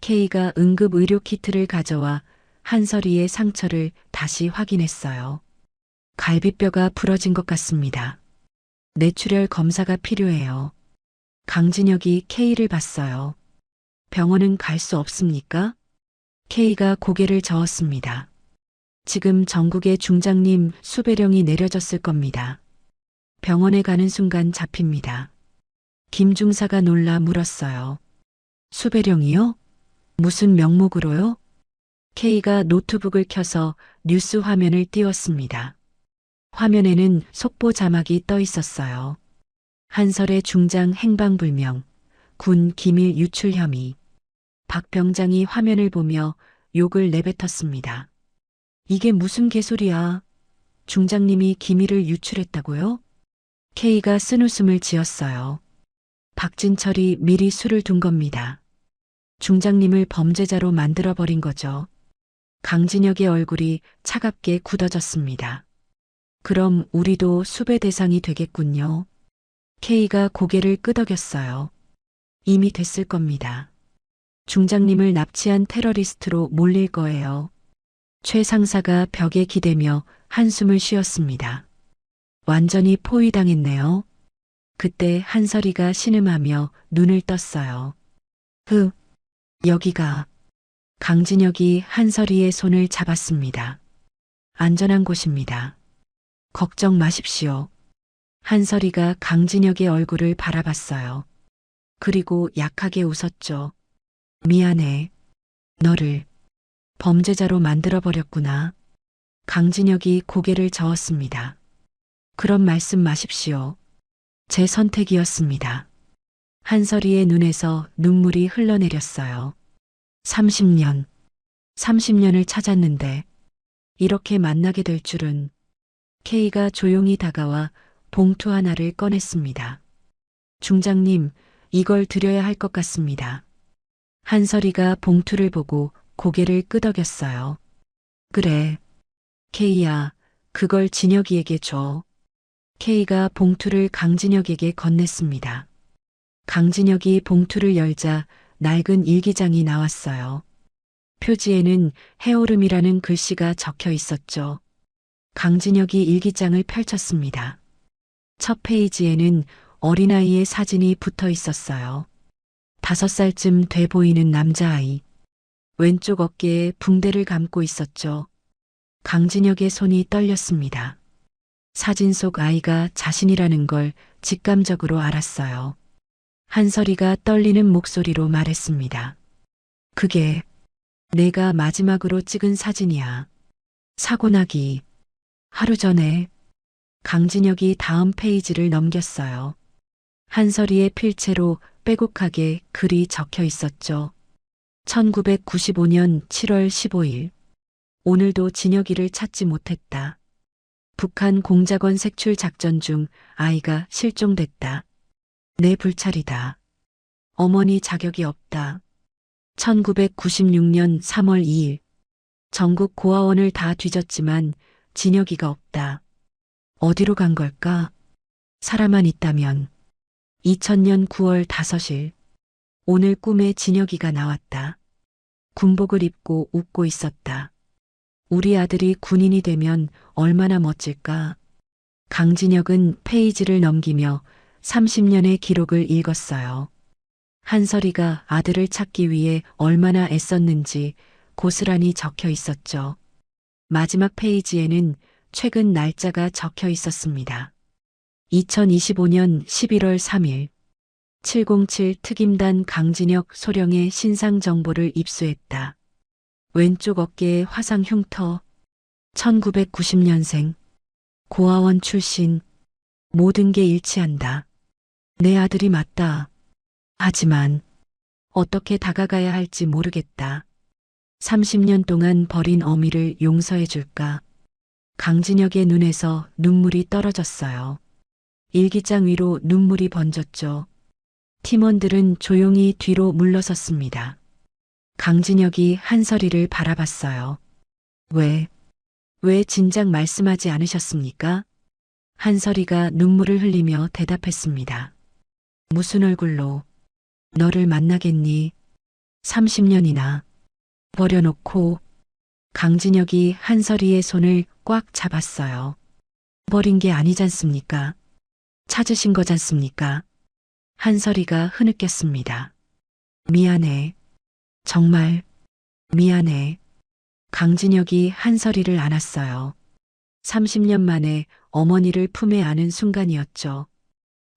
K가 응급 의료 키트를 가져와 한설이의 상처를 다시 확인했어요. 갈비뼈가 부러진 것 같습니다. 뇌출혈 검사가 필요해요. 강진혁이 K를 봤어요. 병원은 갈 수 없습니까? K가 고개를 저었습니다. 지금 전국의 중장님 수배령이 내려졌을 겁니다. 병원에 가는 순간 잡힙니다. 김 중사가 놀라 물었어요. 수배령이요? 무슨 명목으로요? K가 노트북을 켜서 뉴스 화면을 띄웠습니다. 화면에는 속보 자막이 떠 있었어요. 한설의 중장 행방불명, 군 기밀 유출 혐의. 박 병장이 화면을 보며 욕을 내뱉었습니다. 이게 무슨 개소리야? 중장님이 기밀을 유출했다고요? K가 쓴웃음을 지었어요. 박진철이 미리 술을 둔 겁니다. 중장님을 범죄자로 만들어버린 거죠. 강진혁의 얼굴이 차갑게 굳어졌습니다. 그럼 우리도 수배 대상이 되겠군요. K가 고개를 끄덕였어요. 이미 됐을 겁니다. 중장님을 납치한 테러리스트로 몰릴 거예요. 최 상사가 벽에 기대며 한숨을 쉬었습니다. 완전히 포위당했네요. 그때 한설이가 신음하며 눈을 떴어요. 여기가. 강진혁이 한설이의 손을 잡았습니다. 안전한 곳입니다. 걱정 마십시오. 한설이가 강진혁의 얼굴을 바라봤어요. 그리고 약하게 웃었죠. 미안해. 너를 범죄자로 만들어버렸구나. 강진혁이 고개를 저었습니다. 그런 말씀 마십시오. 제 선택이었습니다. 한설이의 눈에서 눈물이 흘러내렸어요. 30년을 찾았는데 이렇게 만나게 될 줄은. K가 조용히 다가와 봉투 하나를 꺼냈습니다. 중장님, 이걸 드려야 할 것 같습니다. 한설이가 봉투를 보고 고개를 끄덕였어요. 그래. K야, 그걸 진혁이에게 줘. K가 봉투를 강진혁에게 건넸습니다. 강진혁이 봉투를 열자 낡은 일기장이 나왔어요. 표지에는 해오름이라는 글씨가 적혀 있었죠. 강진혁이 일기장을 펼쳤습니다. 첫 페이지에는 어린아이의 사진이 붙어 있었어요. 5살쯤 돼 보이는 남자아이. 왼쪽 어깨에 붕대를 감고 있었죠. 강진혁의 손이 떨렸습니다. 사진 속 아이가 자신이라는 걸 직감적으로 알았어요. 한설이가 떨리는 목소리로 말했습니다. 그게 내가 마지막으로 찍은 사진이야. 사고 나기 하루 전에. 강진혁이 다음 페이지를 넘겼어요. 한설이의 필체로 빼곡하게 글이 적혀 있었죠. 1995년 7월 15일. 오늘도 진혁이를 찾지 못했다. 북한 공작원 색출 작전 중 아이가 실종됐다. 내 불찰이다. 어머니 자격이 없다. 1996년 3월 2일. 전국 고아원을 다 뒤졌지만 진혁이가 없다. 어디로 간 걸까? 사람만 있다면. 2000년 9월 5일. 오늘 꿈에 진혁이가 나왔다. 군복을 입고 웃고 있었다. 우리 아들이 군인이 되면 얼마나 멋질까? 강진혁은 페이지를 넘기며 30년의 기록을 읽었어요. 한설이가 아들을 찾기 위해 얼마나 애썼는지 고스란히 적혀 있었죠. 마지막 페이지에는 최근 날짜가 적혀 있었습니다. 2025년 11월 3일. 707 특임단 강진혁 소령의 신상 정보를 입수했다. 왼쪽 어깨에 화상 흉터. 1990년생. 고아원 출신. 모든 게 일치한다. 내 아들이 맞다. 하지만 어떻게 다가가야 할지 모르겠다. 30년 동안 버린 어미를 용서해 줄까? 강진혁의 눈에서 눈물이 떨어졌어요. 일기장 위로 눈물이 번졌죠. 팀원들은 조용히 뒤로 물러섰습니다. 강진혁이 한설이를 바라봤어요. 왜 진작 말씀하지 않으셨습니까? 한설이가 눈물을 흘리며 대답했습니다. 무슨 얼굴로 너를 만나겠니? 30년이나 버려놓고. 강진혁이 한설이의 손을 꽉 잡았어요. 버린 게 아니잖습니까? 찾으신 거잖습니까? 한설이가 흐느꼈습니다. 미안해. 정말 미안해. 강진혁이 한설이를 안았어요. 30년 만에 어머니를 품에 안은 순간이었죠.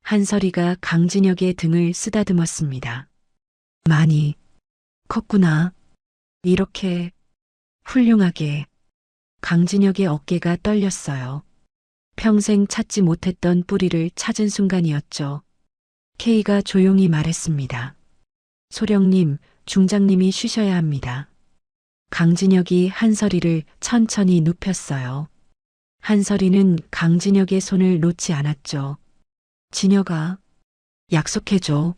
한설이가 강진혁의 등을 쓰다듬었습니다. 많이 컸구나. 이렇게 훌륭하게. 강진혁의 어깨가 떨렸어요. 평생 찾지 못했던 뿌리를 찾은 순간이었죠. K가 조용히 말했습니다. 소령님, 중장님이 쉬셔야 합니다. 강진혁이 한설이를 천천히 눕혔어요. 한설이는 강진혁의 손을 놓지 않았죠. 진혁아, 약속해줘.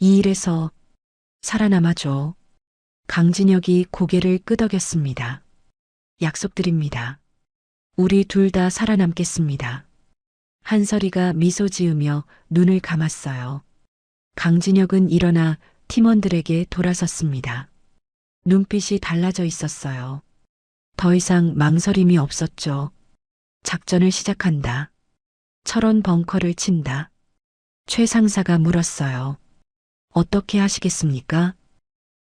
이 일에서 살아남아줘. 강진혁이 고개를 끄덕였습니다. 약속드립니다. 우리 둘 다 살아남겠습니다. 한설이가 미소 지으며 눈을 감았어요. 강진혁은 일어나 팀원들에게 돌아섰습니다. 눈빛이 달라져 있었어요. 더 이상 망설임이 없었죠. 작전을 시작한다. 철원 벙커를 친다. 최 상사가 물었어요. 어떻게 하시겠습니까?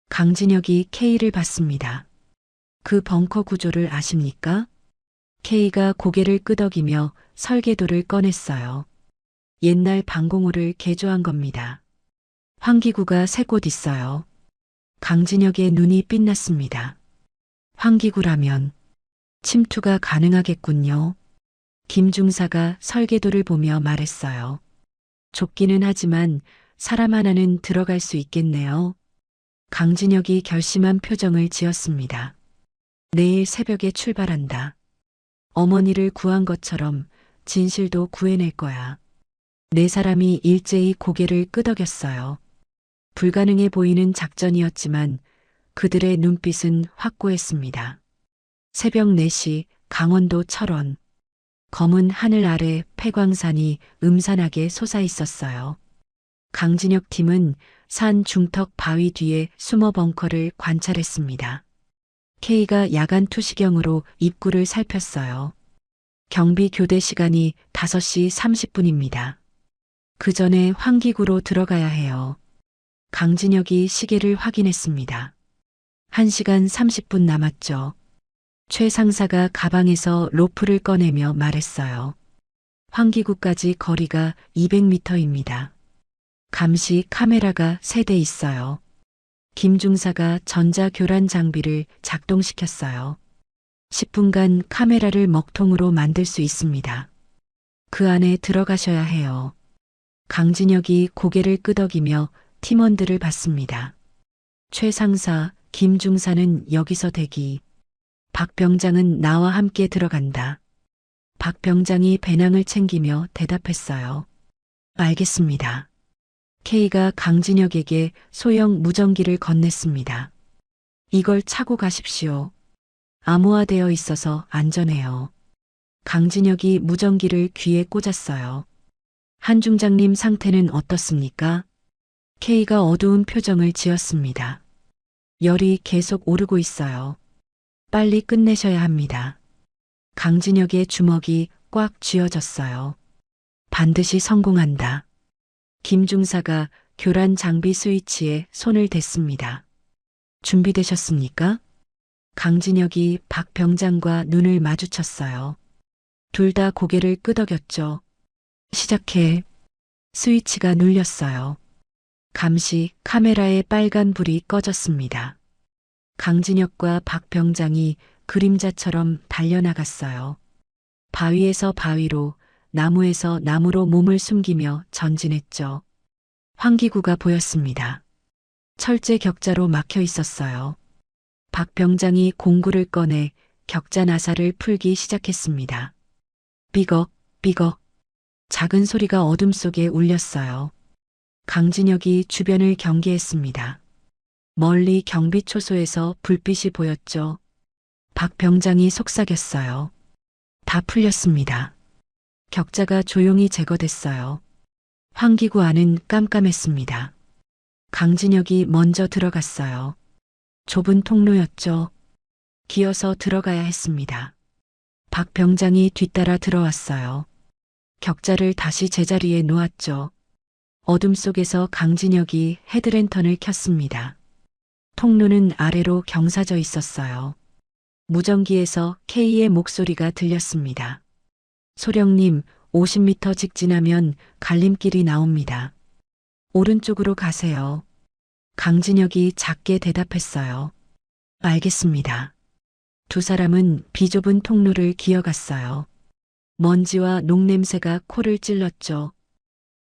강진혁이 K를 봤습니다. 그 벙커 구조를 아십니까? K가 고개를 끄덕이며 설계도를 꺼냈어요. 옛날 방공호를 개조한 겁니다. 환기구가 3곳 있어요. 강진혁의 눈이 빛났습니다. 환기구라면 침투가 가능하겠군요. 김중사가 설계도를 보며 말했어요. 좁기는 하지만 사람 하나는 들어갈 수 있겠네요. 강진혁이 결심한 표정을 지었습니다. 내일 새벽에 출발한다. 어머니를 구한 것처럼 진실도 구해낼 거야. 4사람이 일제히 고개를 끄덕였어요. 불가능해 보이는 작전이었지만 그들의 눈빛은 확고했습니다. 새벽 4시 강원도 철원. 검은 하늘 아래 폐광산이 음산하게 솟아 있었어요. 강진혁 팀은 산 중턱 바위 뒤에 숨어 벙커를 관찰했습니다. K가 야간 투시경으로 입구를 살폈어요. 경비 교대 시간이 5시 30분입니다. 그 전에 환기구로 들어가야 해요. 강진혁이 시계를 확인했습니다. 1시간 30분 남았죠. 최 상사가 가방에서 로프를 꺼내며 말했어요. 환기구까지 거리가 200m입니다. 감시 카메라가 3대 있어요. 김중사가 전자교란 장비를 작동시켰어요. 10분간 카메라를 먹통으로 만들 수 있습니다. 그 안에 들어가셔야 해요. 강진혁이 고개를 끄덕이며 팀원들을 봤습니다. 최 상사, 김중사는 여기서 대기. 박 병장은 나와 함께 들어간다. 박 병장이 배낭을 챙기며 대답했어요. 알겠습니다. K가 강진혁에게 소형 무전기를 건넸습니다. 이걸 차고 가십시오. 암호화되어 있어서 안전해요. 강진혁이 무전기를 귀에 꽂았어요. 한 중장님 상태는 어떻습니까? K가 어두운 표정을 지었습니다. 열이 계속 오르고 있어요. 빨리 끝내셔야 합니다. 강진혁의 주먹이 꽉 쥐어졌어요. 반드시 성공한다. 김중사가 교란 장비 스위치에 손을 댔습니다. 준비되셨습니까? 강진혁이 박 병장과 눈을 마주쳤어요. 둘 다 고개를 끄덕였죠. 시작해. 스위치가 눌렸어요. 감시 카메라의 빨간 불이 꺼졌습니다. 강진혁과 박 병장이 그림자처럼 달려나갔어요. 바위에서 바위로, 나무에서 나무로 몸을 숨기며 전진했죠. 환기구가 보였습니다. 철제 격자로 막혀 있었어요. 박 병장이 공구를 꺼내 격자 나사를 풀기 시작했습니다. 삐걱, 삐걱. 작은 소리가 어둠 속에 울렸어요. 강진혁이 주변을 경계했습니다. 멀리 경비 초소에서 불빛이 보였죠. 박 병장이 속삭였어요. 다 풀렸습니다. 격자가 조용히 제거됐어요. 환기구 안은 깜깜했습니다. 강진혁이 먼저 들어갔어요. 좁은 통로였죠. 기어서 들어가야 했습니다. 박 병장이 뒤따라 들어왔어요. 격자를 다시 제자리에 놓았죠. 어둠 속에서 강진혁이 헤드랜턴을 켰습니다. 통로는 아래로 경사져 있었어요. 무전기에서 K의 목소리가 들렸습니다. 소령님, 50m 직진하면 갈림길이 나옵니다. 오른쪽으로 가세요. 강진혁이 작게 대답했어요. 알겠습니다. 두 사람은 비좁은 통로를 기어갔어요. 먼지와 녹냄새가 코를 찔렀죠.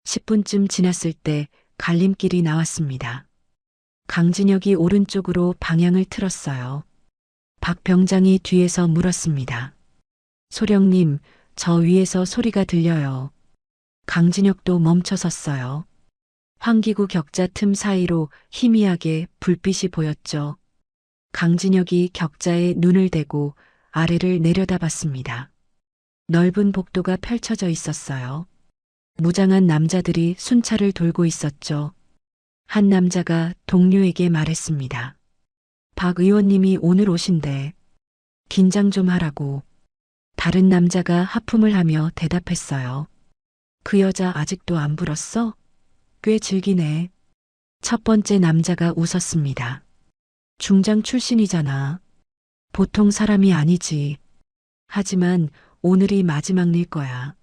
10분쯤 지났을 때 갈림길이 나왔습니다. 강진혁이 오른쪽으로 방향을 틀었어요. 박 병장이 뒤에서 물었습니다. 소령님, 저 위에서 소리가 들려요. 강진혁도 멈춰섰어요. 환기구 격자 틈 사이로 희미하게 불빛이 보였죠. 강진혁이 격자에 눈을 대고 아래를 내려다봤습니다. 넓은 복도가 펼쳐져 있었어요. 무장한 남자들이 순찰을 돌고 있었죠. 한 남자가 동료에게 말했습니다. 박 의원님이 오늘 오신대. 긴장 좀 하라고. 다른 남자가 하품을 하며 대답했어요. 그 여자 아직도 안 불었어? 꽤 즐기네. 첫 번째 남자가 웃었습니다. 중장 출신이잖아. 보통 사람이 아니지. 하지만 오늘이 마지막 일 거야.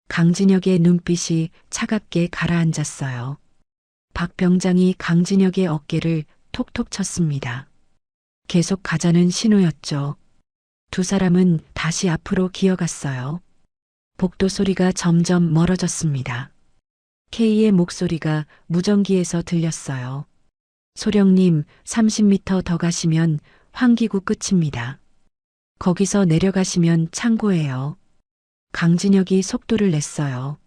강진혁의 눈빛이 차갑게 가라앉았어요. 박 병장이 강진혁의 어깨를 톡톡 쳤습니다. 계속 가자는 신호였죠. 두 사람은 다시 앞으로 기어갔어요. 복도 소리가 점점 멀어졌습니다. K의 목소리가 무전기에서 들렸어요. 소령님, 30m 더 가시면 환기구 끝입니다. 거기서 내려가시면 창고예요. 강진혁이 속도를 냈어요.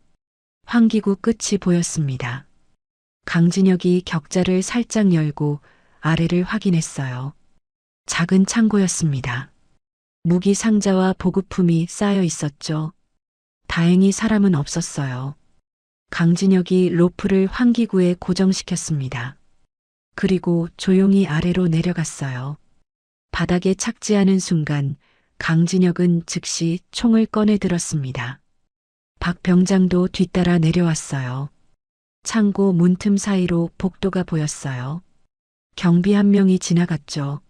환기구 끝이 보였습니다. 강진혁이 격자를 살짝 열고 아래를 확인했어요. 작은 창고였습니다. 무기 상자와 보급품이 쌓여 있었죠. 다행히 사람은 없었어요. 강진혁이 로프를 환기구에 고정시켰습니다. 그리고 조용히 아래로 내려갔어요. 바닥에 착지하는 순간 강진혁은 즉시 총을 꺼내 들었습니다. 박 병장도 뒤따라 내려왔어요. 창고 문틈 사이로 복도가 보였어요. 경비 한 명이 지나갔죠.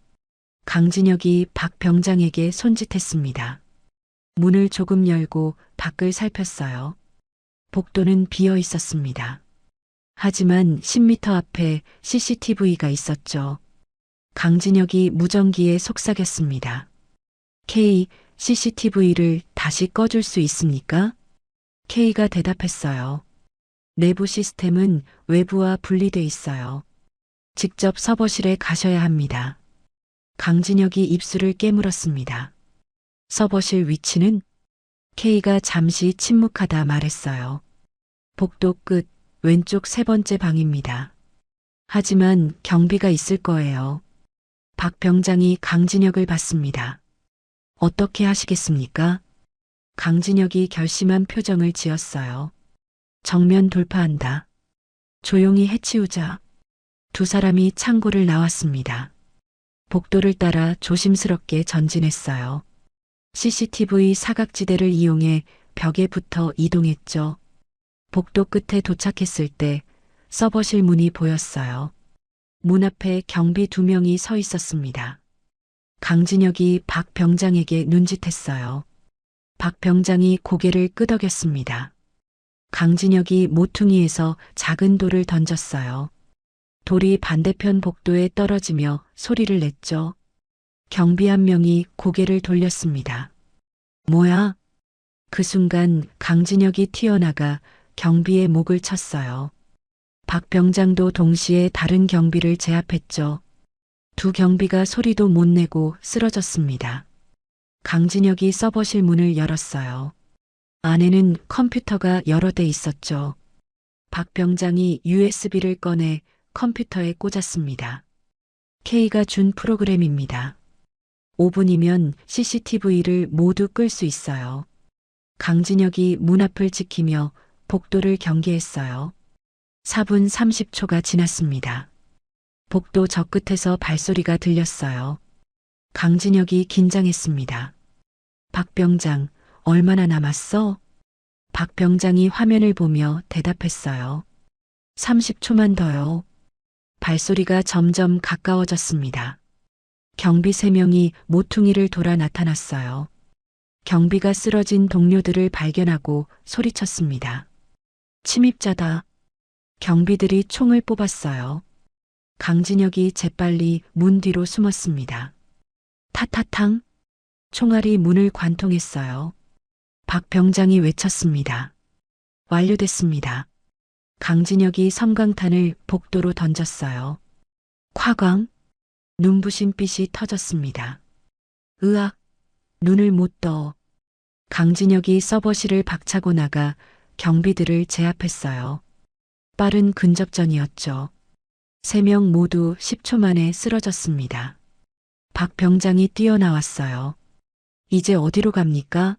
강진혁이 박 병장에게 손짓했습니다. 문을 조금 열고 밖을 살폈어요. 복도는 비어 있었습니다. 하지만 10m 앞에 CCTV가 있었죠. 강진혁이 무전기에 속삭였습니다. K, CCTV를 다시 꺼줄 수 있습니까? K가 대답했어요. 내부 시스템은 외부와 분리돼 있어요. 직접 서버실에 가셔야 합니다. 강진혁이 입술을 깨물었습니다. 서버실 위치는? K가 잠시 침묵하다 말했어요. 복도 끝 왼쪽 세 번째 방입니다. 하지만 경비가 있을 거예요. 박 병장이 강진혁을 봤습니다. 어떻게 하시겠습니까? 강진혁이 결심한 표정을 지었어요. 정면 돌파한다. 조용히 해치우자. 두 사람이 창고를 나왔습니다. 복도를 따라 조심스럽게 전진했어요. CCTV 사각지대를 이용해 벽에 붙어 이동했죠. 복도 끝에 도착했을 때 서버실 문이 보였어요. 문 앞에 경비 2명이 서 있었습니다. 강진혁이 박 병장에게 눈짓했어요. 박 병장이 고개를 끄덕였습니다. 강진혁이 모퉁이에서 작은 돌을 던졌어요. 돌이 반대편 복도에 떨어지며 소리를 냈죠. 경비 한 명이 고개를 돌렸습니다. 뭐야? 그 순간 강진혁이 튀어나가 경비의 목을 쳤어요. 박 병장도 동시에 다른 경비를 제압했죠. 두 경비가 소리도 못 내고 쓰러졌습니다. 강진혁이 서버실 문을 열었어요. 안에는 컴퓨터가 여러 대 있었죠. 박 병장이 USB를 꺼내 컴퓨터에 꽂았습니다. K가 준 프로그램입니다. 5분이면 CCTV를 모두 끌 수 있어요. 강진혁이 문 앞을 지키며 복도를 경계했어요. 4분 30초가 지났습니다. 복도 저 끝에서 발소리가 들렸어요. 강진혁이 긴장했습니다. 박 병장, 얼마나 남았어? 박 병장이 화면을 보며 대답했어요. 30초만 더요. 발소리가 점점 가까워졌습니다. 경비 3명이 모퉁이를 돌아 나타났어요. 경비가 쓰러진 동료들을 발견하고 소리쳤습니다. 침입자다. 경비들이 총을 뽑았어요. 강진혁이 재빨리 문 뒤로 숨었습니다. 타타탕. 총알이 문을 관통했어요. 박 병장이 외쳤습니다. 완료됐습니다. 강진혁이 섬광탄을 복도로 던졌어요. 화광, 눈부신 빛이 터졌습니다. 으악, 눈을 못 떠. 강진혁이 서버실을 박차고 나가 경비들을 제압했어요. 빠른 근접전이었죠. 3명 모두 10초 만에 쓰러졌습니다. 박 병장이 뛰어나왔어요. 이제 어디로 갑니까?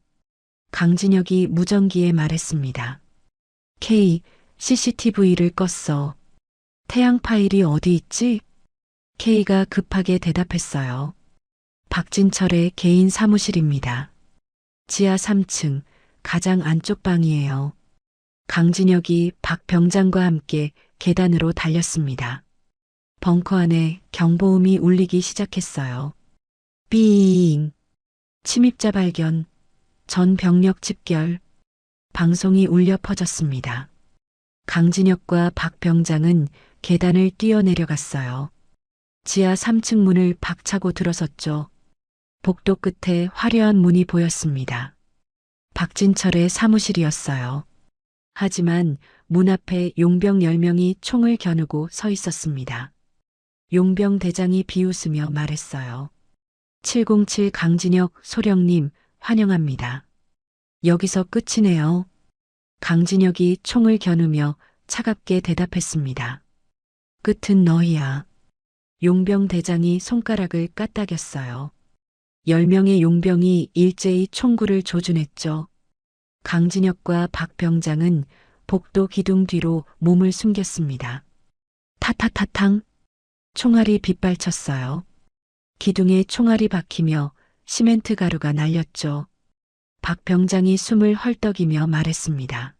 강진혁이 무전기에 말했습니다. K, CCTV를 껐어. 태양 파일이 어디 있지? K가 급하게 대답했어요. 박진철의 개인 사무실입니다. 지하 3층, 가장 안쪽 방이에요. 강진혁이 박 병장과 함께 계단으로 달렸습니다. 벙커 안에 경보음이 울리기 시작했어요. 삐잉. 침입자 발견. 전 병력 집결. 방송이 울려 퍼졌습니다. 강진혁과 박 병장은 계단을 뛰어내려갔어요. 지하 3층 문을 박차고 들어섰죠. 복도 끝에 화려한 문이 보였습니다. 박진철의 사무실이었어요. 하지만 문 앞에 용병 10명이 총을 겨누고 서 있었습니다. 용병 대장이 비웃으며 말했어요. 707 강진혁 소령님 환영합니다. 여기서 끝이네요. 강진혁이 총을 겨누며 차갑게 대답했습니다. 끝은 너희야. 용병 대장이 손가락을 까딱였어요. 10명의 용병이 일제히 총구를 조준했죠. 강진혁과 박 병장은 복도 기둥 뒤로 몸을 숨겼습니다. 타타타탕. 총알이 빗발쳤어요. 기둥에 총알이 박히며 시멘트 가루가 날렸죠. 박 병장이 숨을 헐떡이며 말했습니다.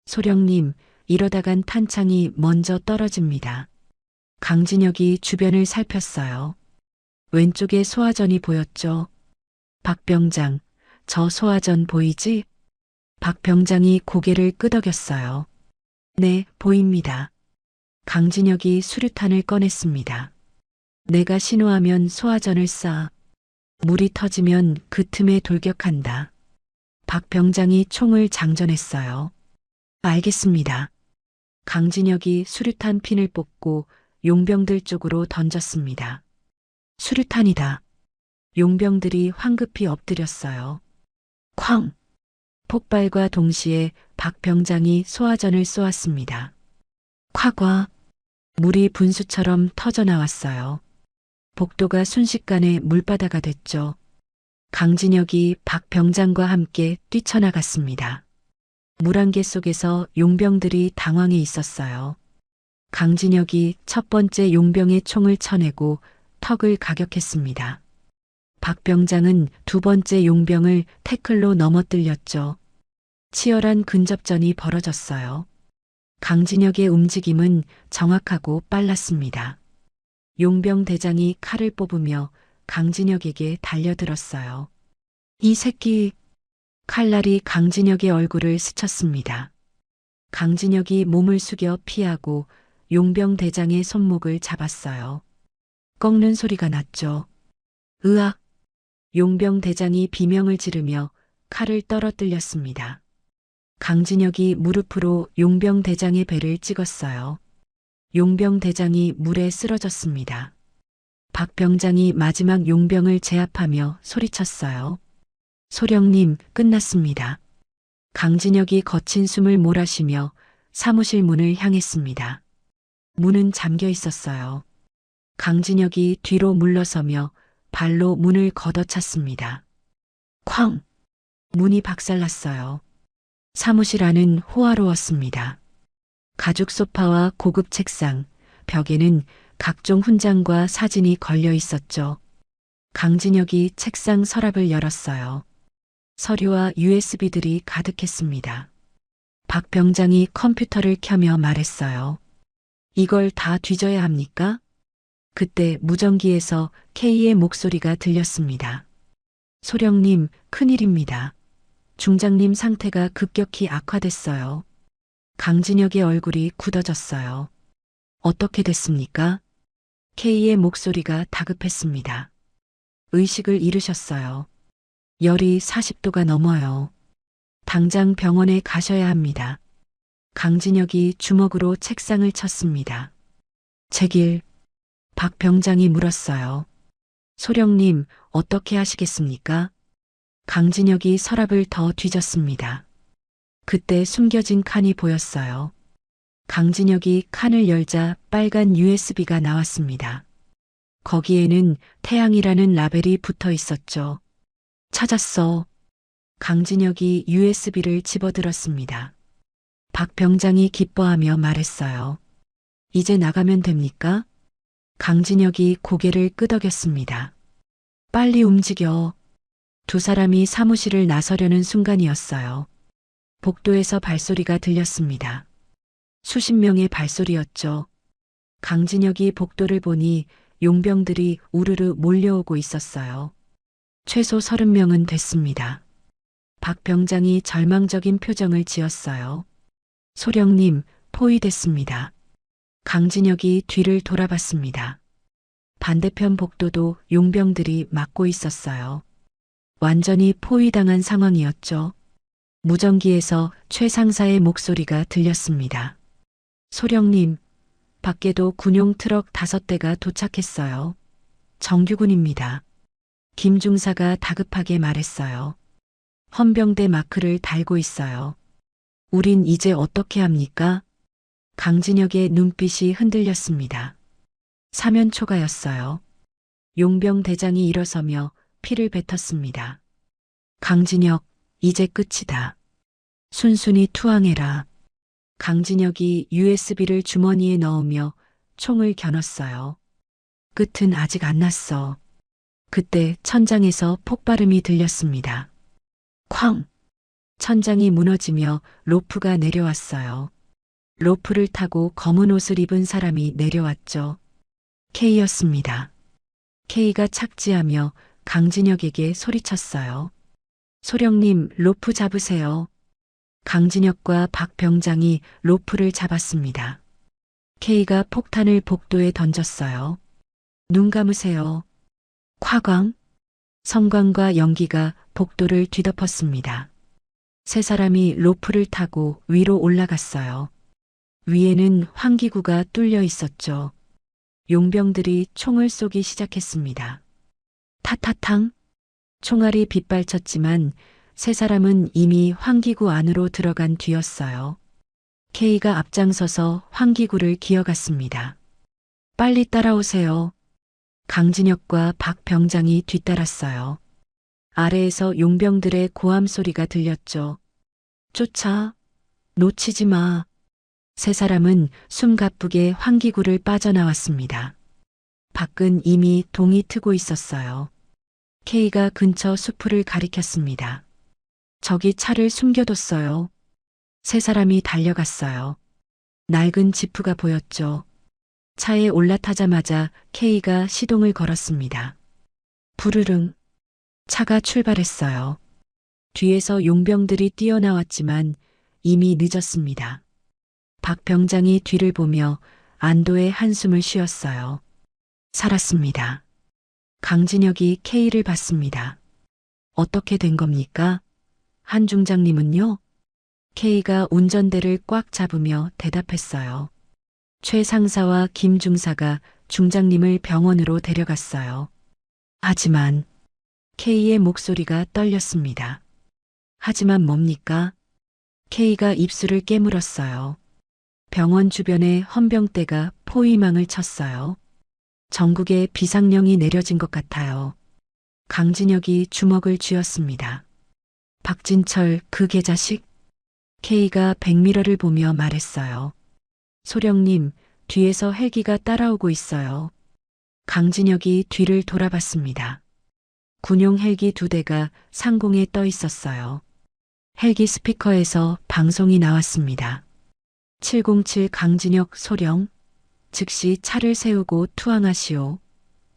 소령님, 이러다간 탄창이 먼저 떨어집니다. 강진혁이 주변을 살폈어요. 왼쪽에 소화전이 보였죠. 박 병장, 저 소화전 보이지? 박 병장이 고개를 끄덕였어요. 네, 보입니다. 강진혁이 수류탄을 꺼냈습니다. 내가 신호하면 소화전을 쏴. 물이 터지면 그 틈에 돌격한다. 박 병장이 총을 장전했어요. 알겠습니다. 강진혁이 수류탄 핀을 뽑고 용병들 쪽으로 던졌습니다. 수류탄이다. 용병들이 황급히 엎드렸어요. 쾅! 폭발과 동시에 박 병장이 소화전을 쏘았습니다. 콱과 물이 분수처럼 터져나왔어요. 복도가 순식간에 물바다가 됐죠. 강진혁이 박 병장과 함께 뛰쳐나갔습니다. 물안개 속에서 용병들이 당황해 있었어요. 강진혁이 첫 번째 용병의 총을 쳐내고 턱을 가격했습니다. 박 병장은 두 번째 용병을 태클로 넘어뜨렸죠. 치열한 근접전이 벌어졌어요. 강진혁의 움직임은 정확하고 빨랐습니다. 용병 대장이 칼을 뽑으며 강진혁에게 달려들었어요. 이 새끼! 칼날이 강진혁의 얼굴을 스쳤습니다. 강진혁이 몸을 숙여 피하고 용병 대장의 손목을 잡았어요. 꺾는 소리가 났죠. 으악! 용병 대장이 비명을 지르며 칼을 떨어뜨렸습니다. 강진혁이 무릎으로 용병 대장의 배를 찍었어요. 용병 대장이 물에 쓰러졌습니다. 박 병장이 마지막 용병을 제압하며 소리쳤어요. 소령님, 끝났습니다. 강진혁이 거친 숨을 몰아쉬며 사무실 문을 향했습니다. 문은 잠겨 있었어요. 강진혁이 뒤로 물러서며 발로 문을 걷어찼습니다. 쾅! 문이 박살났어요. 사무실 안은 호화로웠습니다. 가죽 소파와 고급 책상, 벽에는 각종 훈장과 사진이 걸려 있었죠. 강진혁이 책상 서랍을 열었어요. 서류와 USB들이 가득했습니다. 박 병장이 컴퓨터를 켜며 말했어요. 이걸 다 뒤져야 합니까? 그때 무전기에서 K의 목소리가 들렸습니다. 소령님, 큰일입니다. 중장님 상태가 급격히 악화됐어요. 강진혁의 얼굴이 굳어졌어요. 어떻게 됐습니까? K의 목소리가 다급했습니다. 의식을 잃으셨어요. 열이 40도가 넘어요. 당장 병원에 가셔야 합니다. 강진혁이 주먹으로 책상을 쳤습니다. 제길, 박 병장이 물었어요. 소령님, 어떻게 하시겠습니까? 강진혁이 서랍을 더 뒤졌습니다. 그때 숨겨진 칸이 보였어요. 강진혁이 칸을 열자 빨간 USB가 나왔습니다. 거기에는 태양이라는 라벨이 붙어 있었죠. 찾았어. 강진혁이 USB를 집어들었습니다. 박 병장이 기뻐하며 말했어요. 이제 나가면 됩니까? 강진혁이 고개를 끄덕였습니다. 빨리 움직여. 두 사람이 사무실을 나서려는 순간이었어요. 복도에서 발소리가 들렸습니다. 수십 명의 발소리였죠. 강진혁이 복도를 보니 용병들이 우르르 몰려오고 있었어요. 최소 30명은 됐습니다. 박 병장이 절망적인 표정을 지었어요. 소령님, 포위됐습니다. 강진혁이 뒤를 돌아봤습니다. 반대편 복도도 용병들이 막고 있었어요. 완전히 포위당한 상황이었죠. 무전기에서 최 상사의 목소리가 들렸습니다. 소령님, 밖에도 군용 트럭 5대가 도착했어요. 정규군입니다. 김 중사가 다급하게 말했어요. 헌병대 마크를 달고 있어요. 우린 이제 어떻게 합니까? 강진혁의 눈빛이 흔들렸습니다. 사면초가였어요. 용병 대장이 일어서며 피를 뱉었습니다. 강진혁, 이제 끝이다. 순순히 투항해라. 강진혁이 USB를 주머니에 넣으며 총을 겨눴어요. 끝은 아직 안 났어. 그때 천장에서 폭발음이 들렸습니다. 쾅! 천장이 무너지며 로프가 내려왔어요. 로프를 타고 검은 옷을 입은 사람이 내려왔죠. K였습니다. K가 착지하며 강진혁에게 소리쳤어요. 소령님, 로프 잡으세요. 강진혁과 박 병장이 로프를 잡았습니다. K가 폭탄을 복도에 던졌어요. 눈 감으세요. 화광, 성광과 연기가 복도를 뒤덮었습니다. 세 사람이 로프를 타고 위로 올라갔어요. 위에는 환기구가 뚫려 있었죠. 용병들이 총을 쏘기 시작했습니다. 타타탕! 총알이 빗발쳤지만 세 사람은 이미 환기구 안으로 들어간 뒤였어요. K가 앞장서서 환기구를 기어갔습니다. 빨리 따라오세요. 강진혁과 박 병장이 뒤따랐어요. 아래에서 용병들의 고함 소리가 들렸죠. 쫓아! 놓치지 마! 세 사람은 숨가쁘게 환기구를 빠져나왔습니다. 밖은 이미 동이 트고 있었어요. K가 근처 수풀을 가리켰습니다. 저기 차를 숨겨뒀어요. 세 사람이 달려갔어요. 낡은 지프가 보였죠. 차에 올라타자마자 K가 시동을 걸었습니다. 부르릉. 차가 출발했어요. 뒤에서 용병들이 뛰어나왔지만 이미 늦었습니다. 박 병장이 뒤를 보며 안도의 한숨을 쉬었어요. 살았습니다. 강진혁이 K를 봤습니다. 어떻게 된 겁니까? 한 중장님은요? K가 운전대를 꽉 잡으며 대답했어요. 최 상사와 김 중사가 중장님을 병원으로 데려갔어요. 하지만 K의 목소리가 떨렸습니다. 하지만 뭡니까? K가 입술을 깨물었어요. 병원 주변에 헌병대가 포위망을 쳤어요. 전국에 비상령이 내려진 것 같아요. 강진혁이 주먹을 쥐었습니다. 박진철, 그 개자식? K가 백미러를 보며 말했어요. 소령님, 뒤에서 헬기가 따라오고 있어요. 강진혁이 뒤를 돌아봤습니다. 군용 헬기 2대가 상공에 떠 있었어요. 헬기 스피커에서 방송이 나왔습니다. 707 강진혁 소령, 즉시 차를 세우고 투항하시오.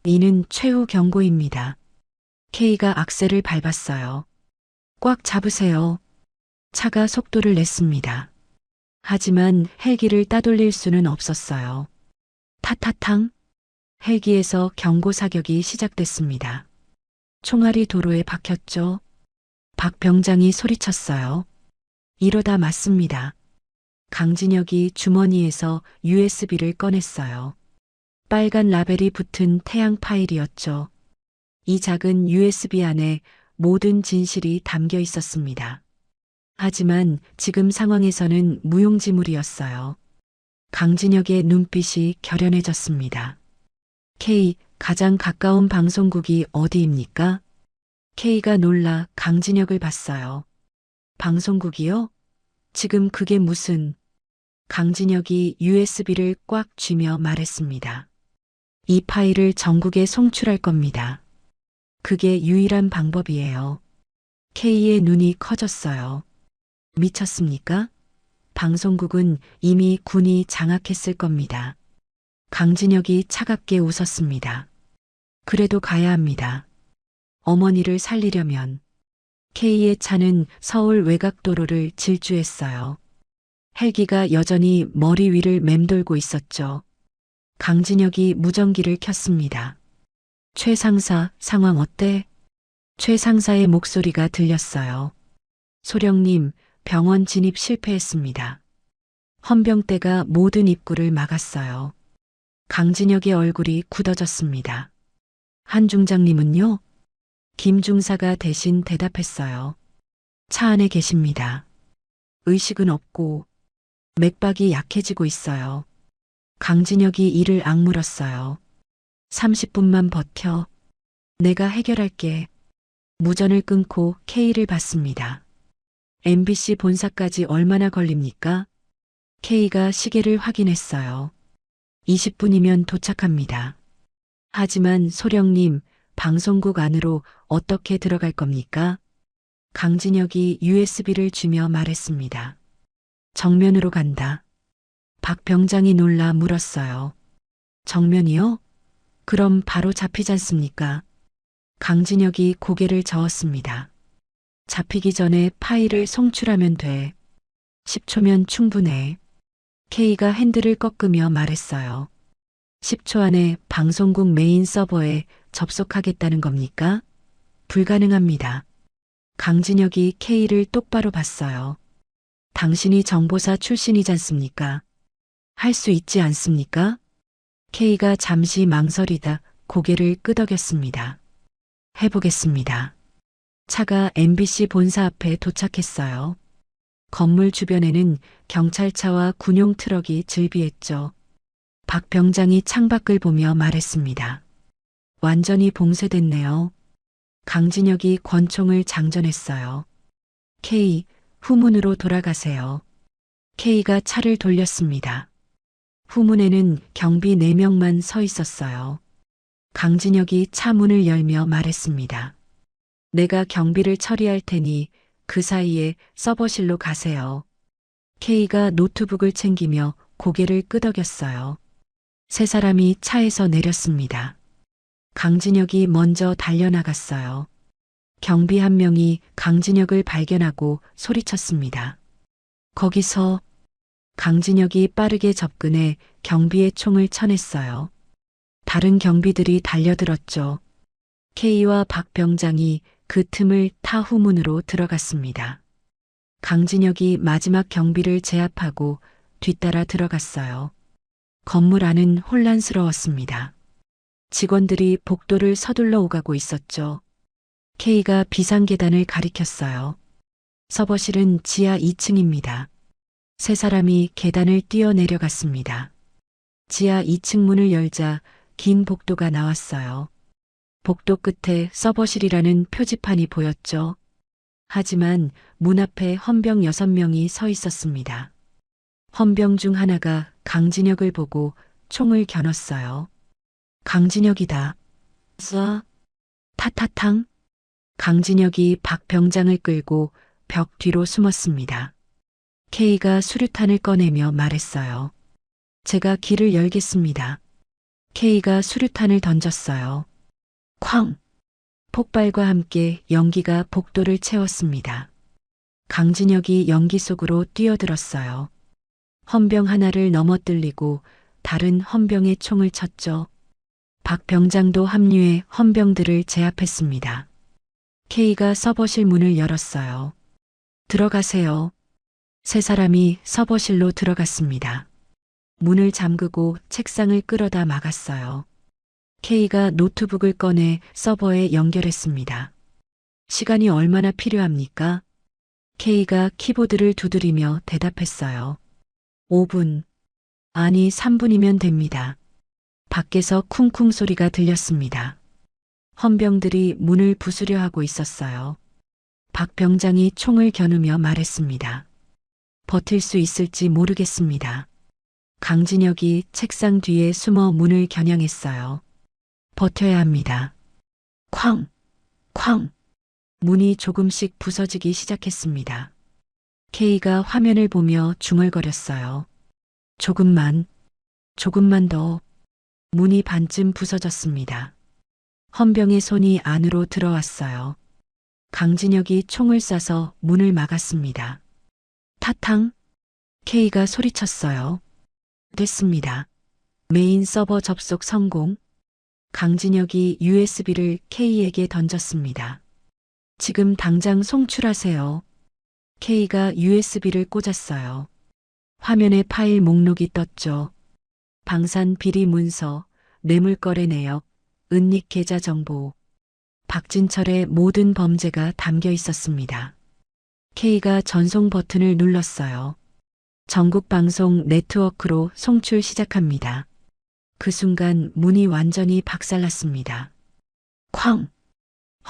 이는 최후 경고입니다. K가 악셀을 밟았어요. 꽉 잡으세요. 차가 속도를 냈습니다. 하지만 헬기를 따돌릴 수는 없었어요. 타타탕! 헬기에서 경고 사격이 시작됐습니다. 총알이 도로에 박혔죠. 박 병장이 소리쳤어요. 이러다 맞습니다. 강진혁이 주머니에서 USB를 꺼냈어요. 빨간 라벨이 붙은 태양 파일이었죠. 이 작은 USB 안에 모든 진실이 담겨 있었습니다. 하지만 지금 상황에서는 무용지물이었어요. 강진혁의 눈빛이 결연해졌습니다. K, 가장 가까운 방송국이 어디입니까? K가 놀라 강진혁을 봤어요. 방송국이요? 지금 그게 무슨... 강진혁이 USB를 꽉 쥐며 말했습니다. 이 파일을 전국에 송출할 겁니다. 그게 유일한 방법이에요. K의 눈이 커졌어요. 미쳤습니까? 방송국은 이미 군이 장악했을 겁니다. 강진혁이 차갑게 웃었습니다. 그래도 가야 합니다. 어머니를 살리려면. K의 차는 서울 외곽도로를 질주했어요. 헬기가 여전히 머리 위를 맴돌고 있었죠. 강진혁이 무전기를 켰습니다. 최 상사, 상황 어때? 최 상사의 목소리가 들렸어요. 소령님, 병원 진입 실패했습니다. 헌병대가 모든 입구를 막았어요. 강진혁의 얼굴이 굳어졌습니다. 한 중장님은요? 김 중사가 대신 대답했어요. 차 안에 계십니다. 의식은 없고 맥박이 약해지고 있어요. 강진혁이 이를 악물었어요. 30분만 버텨. 내가 해결할게. 무전을 끊고 K를 받습니다. MBC 본사까지 얼마나 걸립니까? K가 시계를 확인했어요. 20분이면 도착합니다. 하지만 소령님, 방송국 안으로 어떻게 들어갈 겁니까? 강진혁이 USB를 쥐며 말했습니다. 정면으로 간다. 박 병장이 놀라 물었어요. 정면이요? 그럼 바로 잡히지 않습니까? 강진혁이 고개를 저었습니다. 잡히기 전에 파일을 송출하면 돼. 10초면 충분해. K가 핸들을 꺾으며 말했어요. 10초 안에 방송국 메인 서버에 접속하겠다는 겁니까? 불가능합니다. 강진혁이 K를 똑바로 봤어요. 당신이 정보사 출신이지 않습니까? 할 수 있지 않습니까? K가 잠시 망설이다 고개를 끄덕였습니다. 해보겠습니다. 차가 MBC 본사 앞에 도착했어요. 건물 주변에는 경찰차와 군용 트럭이 즐비했죠. 박 병장이 창밖을 보며 말했습니다. 완전히 봉쇄됐네요. 강진혁이 권총을 장전했어요. K, 후문으로 돌아가세요. K가 차를 돌렸습니다. 후문에는 경비 4명만 서 있었어요. 강진혁이 차 문을 열며 말했습니다. 내가 경비를 처리할 테니 그 사이에 서버실로 가세요. K가 노트북을 챙기며 고개를 끄덕였어요. 세 사람이 차에서 내렸습니다. 강진혁이 먼저 달려나갔어요. 경비 한 명이 강진혁을 발견하고 소리쳤습니다. 거기서 강진혁이 빠르게 접근해 경비의 총을 쳐냈어요. 다른 경비들이 달려들었죠. K와 박 병장이 그 틈을 타 후문으로 들어갔습니다. 강진혁이 마지막 경비를 제압하고 뒤따라 들어갔어요. 건물 안은 혼란스러웠습니다. 직원들이 복도를 서둘러 오가고 있었죠. K가 비상계단을 가리켰어요. 서버실은 지하 2층입니다. 세 사람이 계단을 뛰어내려갔습니다. 지하 2층 문을 열자 긴 복도가 나왔어요. 복도 끝에 서버실이라는 표지판이 보였죠. 하지만 문 앞에 헌병 6명이 서 있었습니다. 헌병 중 하나가 강진혁을 보고 총을 겨눴어요. 강진혁이다. 쏴. 타타탕. 강진혁이 박 병장을 끌고 벽 뒤로 숨었습니다. K가 수류탄을 꺼내며 말했어요. 제가 길을 열겠습니다. K가 수류탄을 던졌어요. 쾅! 폭발과 함께 연기가 복도를 채웠습니다. 강진혁이 연기 속으로 뛰어들었어요. 헌병 하나를 넘어뜨리고 다른 헌병에 총을 쳤죠. 박 병장도 합류해 헌병들을 제압했습니다. K가 서버실 문을 열었어요. 들어가세요. 세 사람이 서버실로 들어갔습니다. 문을 잠그고 책상을 끌어다 막았어요. K가 노트북을 꺼내 서버에 연결했습니다. 시간이 얼마나 필요합니까? K가 키보드를 두드리며 대답했어요. 5분. 아니, 3분이면 됩니다. 밖에서 쿵쿵 소리가 들렸습니다. 헌병들이 문을 부수려 하고 있었어요. 박 병장이 총을 겨누며 말했습니다. 버틸 수 있을지 모르겠습니다. 강진혁이 책상 뒤에 숨어 문을 겨냥했어요. 버텨야 합니다. 쾅! 쾅! 문이 조금씩 부서지기 시작했습니다. K가 화면을 보며 중얼거렸어요. 조금만 더. 문이 반쯤 부서졌습니다. 헌병의 손이 안으로 들어왔어요. 강진혁이 총을 쏴서 문을 막았습니다. 타탕! K가 소리쳤어요. 됐습니다. 메인 서버 접속 성공. 강진혁이 USB를 K에게 던졌습니다. 지금 당장 송출하세요. K가 USB를 꽂았어요. 화면에 파일 목록이 떴죠. 방산 비리 문서, 뇌물거래 내역, 은닉 계좌 정보. 박진철의 모든 범죄가 담겨 있었습니다. K가 전송 버튼을 눌렀어요. 전국 방송 네트워크로 송출 시작합니다. 그 순간 문이 완전히 박살났습니다. 쾅!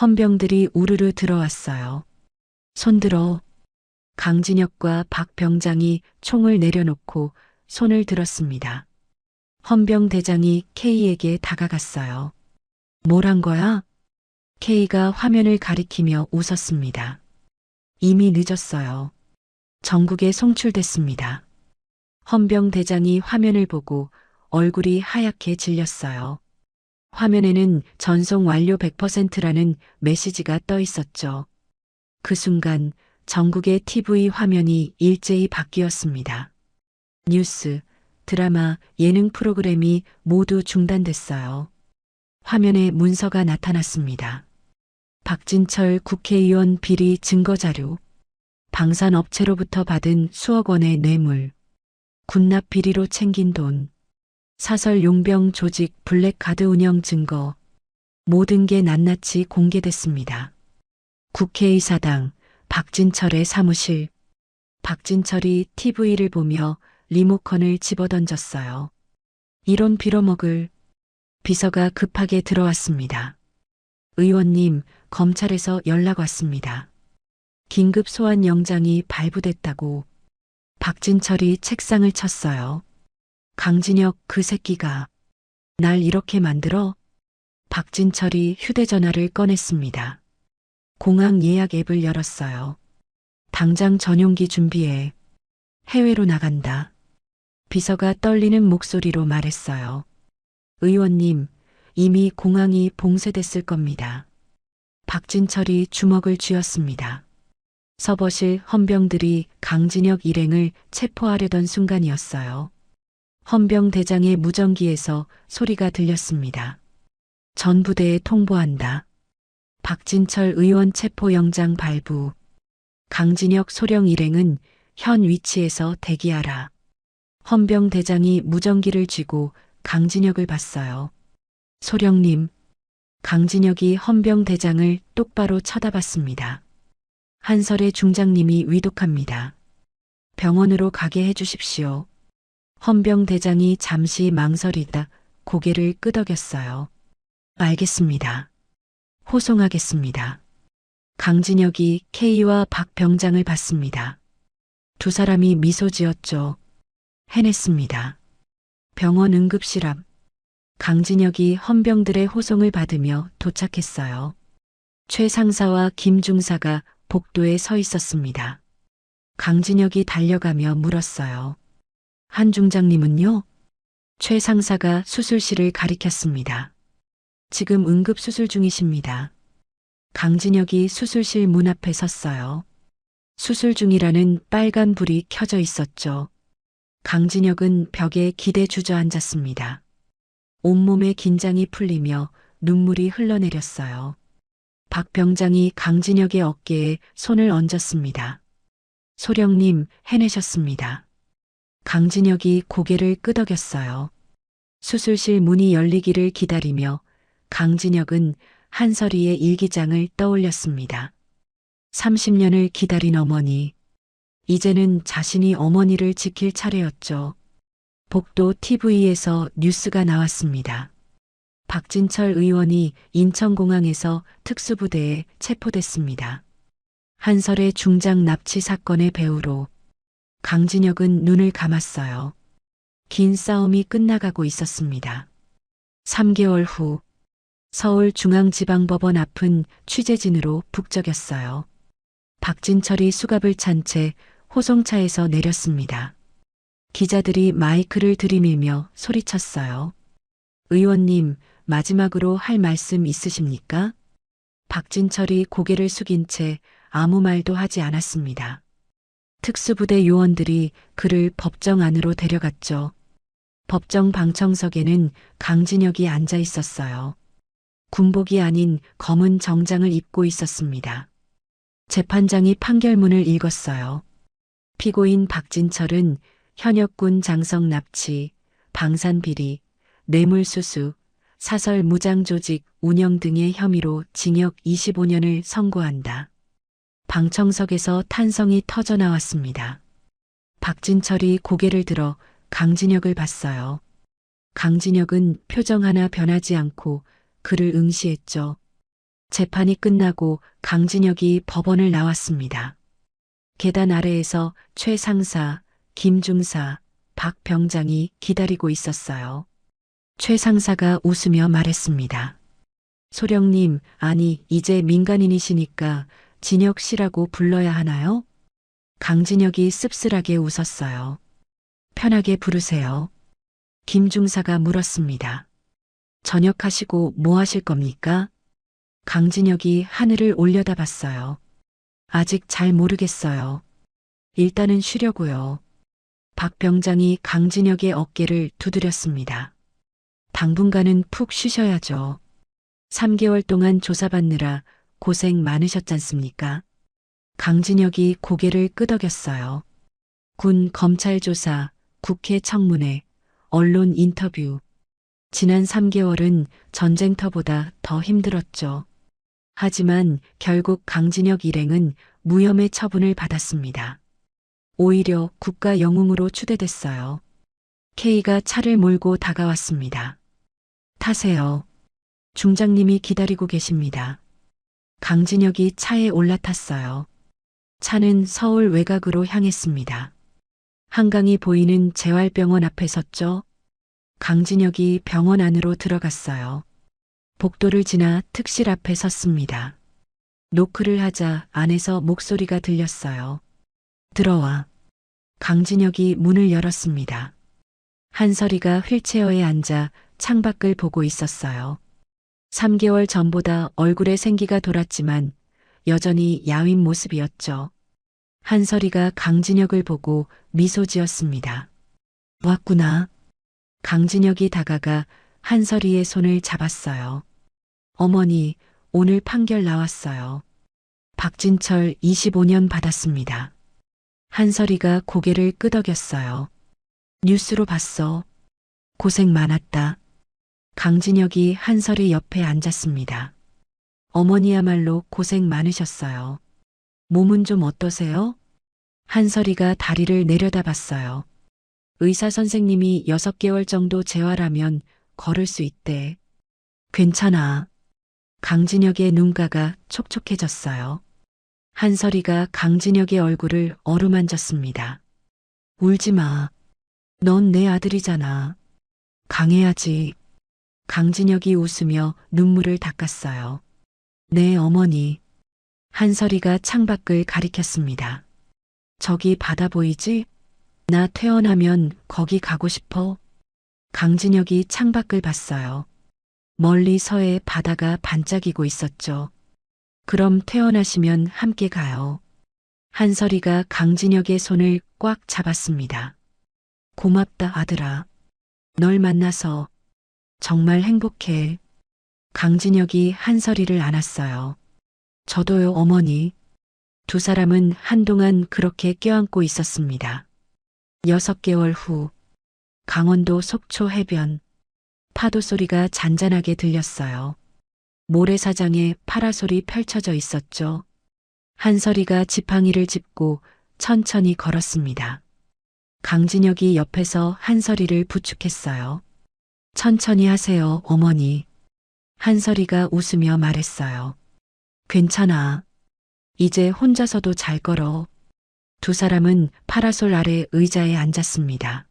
헌병들이 우르르 들어왔어요. 손들어. 강진혁과 박 병장이 총을 내려놓고 손을 들었습니다. 헌병 대장이 K에게 다가갔어요. 뭘 한 거야? K가 화면을 가리키며 웃었습니다. 이미 늦었어요. 전국에 송출됐습니다. 헌병 대장이 화면을 보고 얼굴이 하얗게 질렸어요. 화면에는 전송 완료 100%라는 메시지가 떠 있었죠. 그 순간 전국의 TV 화면이 일제히 바뀌었습니다. 뉴스, 드라마, 예능 프로그램이 모두 중단됐어요. 화면에 문서가 나타났습니다. 박진철 국회의원 비리 증거자료, 방산업체로부터 받은 수억 원의 뇌물, 군납 비리로 챙긴 돈, 사설 용병 조직 블랙카드 운영 증거, 모든 게 낱낱이 공개됐습니다. 국회의사당, 박진철의 사무실. 박진철이 TV를 보며 리모컨을 집어던졌어요. 이런 빌어먹을. 비서가 급하게 들어왔습니다. 의원님, 검찰에서 연락 왔습니다. 긴급 소환 영장이 발부됐다고. 박진철이 책상을 쳤어요. 강진혁 그 새끼가 날 이렇게 만들어? 박진철이 휴대전화를 꺼냈습니다. 공항 예약 앱을 열었어요. 당장 전용기 준비해. 해외로 나간다. 비서가 떨리는 목소리로 말했어요. 의원님, 이미 공항이 봉쇄됐을 겁니다. 박진철이 주먹을 쥐었습니다. 서버실 헌병들이 강진혁 일행을 체포하려던 순간이었어요. 헌병 대장의 무전기에서 소리가 들렸습니다. 전 부대에 통보한다. 박진철 의원 체포 영장 발부. 강진혁 소령 일행은 현 위치에서 대기하라. 헌병 대장이 무전기를 쥐고 강진혁을 봤어요. 소령님. 강진혁이 헌병 대장을 똑바로 쳐다봤습니다. 한설의 중장님이 위독합니다. 병원으로 가게 해주십시오. 헌병 대장이 잠시 망설이다 고개를 끄덕였어요. 알겠습니다. 호송하겠습니다. 강진혁이 K와 박 병장을 봤습니다. 두 사람이 미소 지었죠. 해냈습니다. 병원 응급실 앞. 강진혁이 헌병들의 호송을 받으며 도착했어요. 최 상사와 김 중사가 복도에 서 있었습니다. 강진혁이 달려가며 물었어요. 한 중장님은요? 최 상사가 수술실을 가리켰습니다. 지금 응급수술 중이십니다. 강진혁이 수술실 문 앞에 섰어요. 수술 중이라는 빨간 불이 켜져 있었죠. 강진혁은 벽에 기대 주저앉았습니다. 온몸의 긴장이 풀리며 눈물이 흘러내렸어요. 박 병장이 강진혁의 어깨에 손을 얹었습니다. 소령님, 해내셨습니다. 강진혁이 고개를 끄덕였어요. 수술실 문이 열리기를 기다리며 강진혁은 한설이의 일기장을 떠올렸습니다. 30년을 기다린 어머니. 이제는 자신이 어머니를 지킬 차례였죠. 복도 TV에서 뉴스가 나왔습니다. 박진철 의원이 인천공항에서 특수부대에 체포됐습니다. 한설의 중장 납치 사건의 배우로 강진혁은 눈을 감았어요. 긴 싸움이 끝나가고 있었습니다. 3개월 후 서울중앙지방법원 앞은 취재진으로 북적였어요. 박진철이 수갑을 찬 채 호송차에서 내렸습니다. 기자들이 마이크를 들이밀며 소리쳤어요. 의원님, 마지막으로 할 말씀 있으십니까? 박진철이 고개를 숙인 채 아무 말도 하지 않았습니다. 특수부대 요원들이 그를 법정 안으로 데려갔죠. 법정 방청석에는 강진혁이 앉아 있었어요. 군복이 아닌 검은 정장을 입고 있었습니다. 재판장이 판결문을 읽었어요. 피고인 박진철은 현역군 장성 납치, 방산비리, 뇌물수수, 사설 무장조직 운영 등의 혐의로 징역 25년을 선고한다. 방청석에서 탄성이 터져 나왔습니다. 박진철이 고개를 들어 강진혁을 봤어요. 강진혁은 표정 하나 변하지 않고 그를 응시했죠. 재판이 끝나고 강진혁이 법원을 나왔습니다. 계단 아래에서 최 상사, 김 중사, 박 병장이 기다리고 있었어요. 최 상사가 웃으며 말했습니다. 소령님, 아니 이제 민간인이시니까 진혁 씨라고 불러야 하나요? 강진혁이 씁쓸하게 웃었어요. 편하게 부르세요. 김 중사가 물었습니다. 전역하시고 뭐 하실 겁니까? 강진혁이 하늘을 올려다봤어요. 아직 잘 모르겠어요. 일단은 쉬려고요. 박 병장이 강진혁의 어깨를 두드렸습니다. 당분간은 푹 쉬셔야죠. 3개월 동안 조사받느라 고생 많으셨잖습니까? 강진혁이 고개를 끄덕였어요. 군 검찰 조사, 국회 청문회, 언론 인터뷰. 지난 3개월은 전쟁터보다 더 힘들었죠. 하지만 결국 강진혁 일행은 무혐의 처분을 받았습니다. 오히려 국가 영웅으로 추대됐어요. K가 차를 몰고 다가왔습니다. 타세요. 중장님이 기다리고 계십니다. 강진혁이 차에 올라탔어요. 차는 서울 외곽으로 향했습니다. 한강이 보이는 재활병원 앞에 섰죠. 강진혁이 병원 안으로 들어갔어요. 복도를 지나 특실 앞에 섰습니다. 노크를 하자 안에서 목소리가 들렸어요. 들어와. 강진혁이 문을 열었습니다. 한설이가 휠체어에 앉아 창밖을 보고 있었어요. 3개월 전보다 얼굴에 생기가 돌았지만 여전히 야윈 모습이었죠. 한설이가 강진혁을 보고 미소 지었습니다. 왔구나. 강진혁이 다가가 한설이의 손을 잡았어요. 어머니, 오늘 판결 나왔어요. 박진철 25년 받았습니다. 한설이가 고개를 끄덕였어요. 뉴스로 봤어. 고생 많았다. 강진혁이 한설이 옆에 앉았습니다. 어머니야말로 고생 많으셨어요. 몸은 좀 어떠세요? 한설이가 다리를 내려다봤어요. 의사 선생님이 6개월 정도 재활하면 걸을 수 있대. 괜찮아. 강진혁의 눈가가 촉촉해졌어요. 한설이가 강진혁의 얼굴을 어루만졌습니다. 울지 마. 넌 내 아들이잖아. 강해야지. 강진혁이 웃으며 눈물을 닦았어요. 네, 어머니. 한설이가 창밖을 가리켰습니다. 저기 바다 보이지? 나 퇴원하면 거기 가고 싶어. 강진혁이 창밖을 봤어요. 멀리 서해 바다가 반짝이고 있었죠. 그럼 퇴원하시면 함께 가요. 한설이가 강진혁의 손을 꽉 잡았습니다. 고맙다, 아들아. 널 만나서 정말 행복해. 강진혁이 한설이를 안았어요. 저도요, 어머니. 두 사람은 한동안 그렇게 껴안고 있었습니다. 6개월 후, 강원도 속초 해변, 파도 소리가 잔잔하게 들렸어요. 모래사장에 파라솔이 펼쳐져 있었죠. 한설이가 지팡이를 짚고 천천히 걸었습니다. 강진혁이 옆에서 한설이를 부축했어요. 천천히 하세요, 어머니. 한설이가 웃으며 말했어요. 괜찮아. 이제 혼자서도 잘 걸어. 두 사람은 파라솔 아래 의자에 앉았습니다.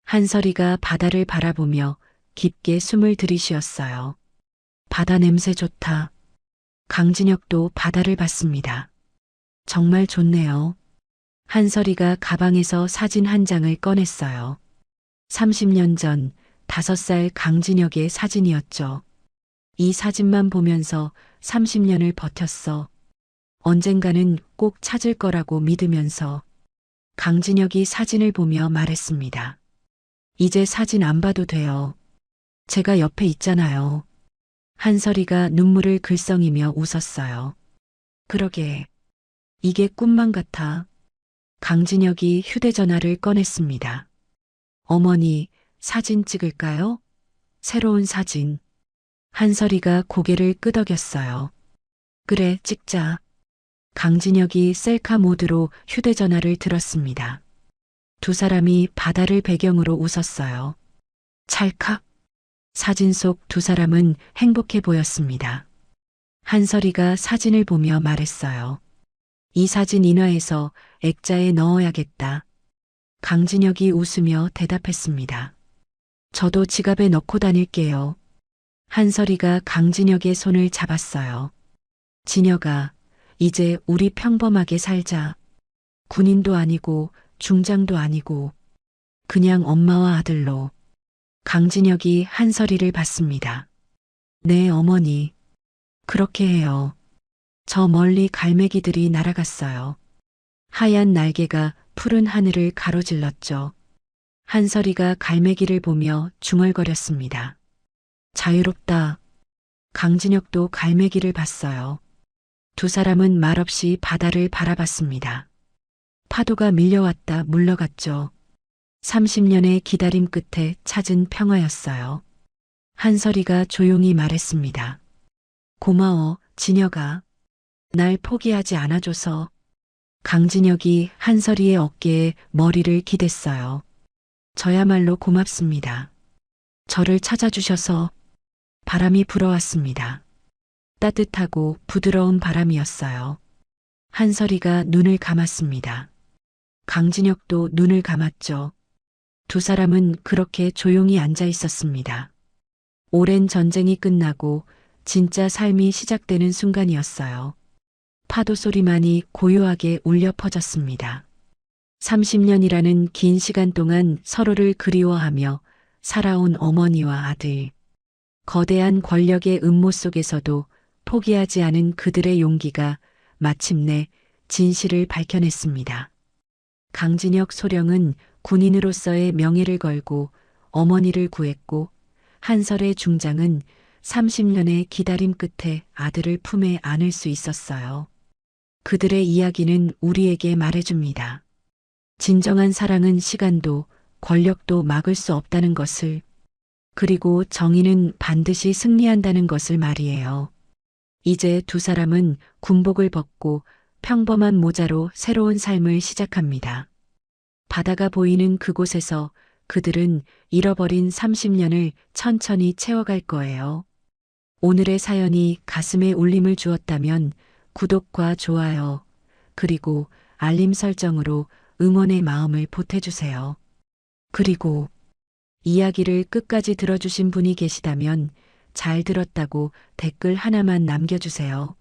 한설이가 바다를 바라보며 깊게 숨을 들이쉬었어요. 바다 냄새 좋다. 강진혁도 바다를 봤습니다. 정말 좋네요. 한설이가 가방에서 사진 한 장을 꺼냈어요. 30년 전 5살 강진혁의 사진이었죠. 이 사진만 보면서 30년을 버텼어. 언젠가는 꼭 찾을 거라고 믿으면서. 강진혁이 사진을 보며 말했습니다. 이제 사진 안 봐도 돼요. 제가 옆에 있잖아요. 한설이가 눈물을 글썽이며 웃었어요. 그러게. 이게 꿈만 같아. 강진혁이 휴대전화를 꺼냈습니다. 어머니, 사진 찍을까요? 새로운 사진. 한설이가 고개를 끄덕였어요. 그래, 찍자. 강진혁이 셀카 모드로 휴대전화를 들었습니다. 두 사람이 바다를 배경으로 웃었어요. 찰칵. 사진 속 두 사람은 행복해 보였습니다. 한설이가 사진을 보며 말했어요. 이 사진 인화해서 액자에 넣어야겠다. 강진혁이 웃으며 대답했습니다. 저도 지갑에 넣고 다닐게요. 한설이가 강진혁의 손을 잡았어요. 진혁아, 이제 우리 평범하게 살자. 군인도 아니고 중장도 아니고 그냥 엄마와 아들로. 강진혁이 한설이를 봤습니다. 네, 어머니. 그렇게 해요. 저 멀리 갈매기들이 날아갔어요. 하얀 날개가 푸른 하늘을 가로질렀죠. 한설이가 갈매기를 보며 중얼거렸습니다. 자유롭다. 강진혁도 갈매기를 봤어요. 두 사람은 말없이 바다를 바라봤습니다. 파도가 밀려왔다 물러갔죠. 30년의 기다림 끝에 찾은 평화였어요. 한설이가 조용히 말했습니다. 고마워, 진혁아. 날 포기하지 않아줘서. 강진혁이 한설이의 어깨에 머리를 기댔어요. 저야말로 고맙습니다. 저를 찾아주셔서. 바람이 불어왔습니다. 따뜻하고 부드러운 바람이었어요. 한설이가 눈을 감았습니다. 강진혁도 눈을 감았죠. 두 사람은 그렇게 조용히 앉아 있었습니다. 오랜 전쟁이 끝나고 진짜 삶이 시작되는 순간이었어요. 파도 소리만이 고요하게 울려 퍼졌습니다. 30년이라는 긴 시간 동안 서로를 그리워하며 살아온 어머니와 아들. 거대한 권력의 음모 속에서도 포기하지 않은 그들의 용기가 마침내 진실을 밝혀냈습니다. 강진혁 소령은 군인으로서의 명예를 걸고 어머니를 구했고 한설의 중장은 30년의 기다림 끝에 아들을 품에 안을 수 있었어요. 그들의 이야기는 우리에게 말해줍니다. 진정한 사랑은 시간도 권력도 막을 수 없다는 것을, 그리고 정의는 반드시 승리한다는 것을 말이에요. 이제 두 사람은 군복을 벗고 평범한 모자로 새로운 삶을 시작합니다. 바다가 보이는 그곳에서 그들은 잃어버린 30년을 천천히 채워갈 거예요. 오늘의 사연이 가슴에 울림을 주었다면 구독과 좋아요, 그리고 알림 설정으로 응원의 마음을 보태주세요. 그리고 이야기를 끝까지 들어주신 분이 계시다면 잘 들었다고 댓글 하나만 남겨주세요.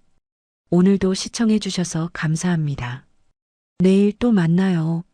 오늘도 시청해주셔서 감사합니다. 내일 또 만나요.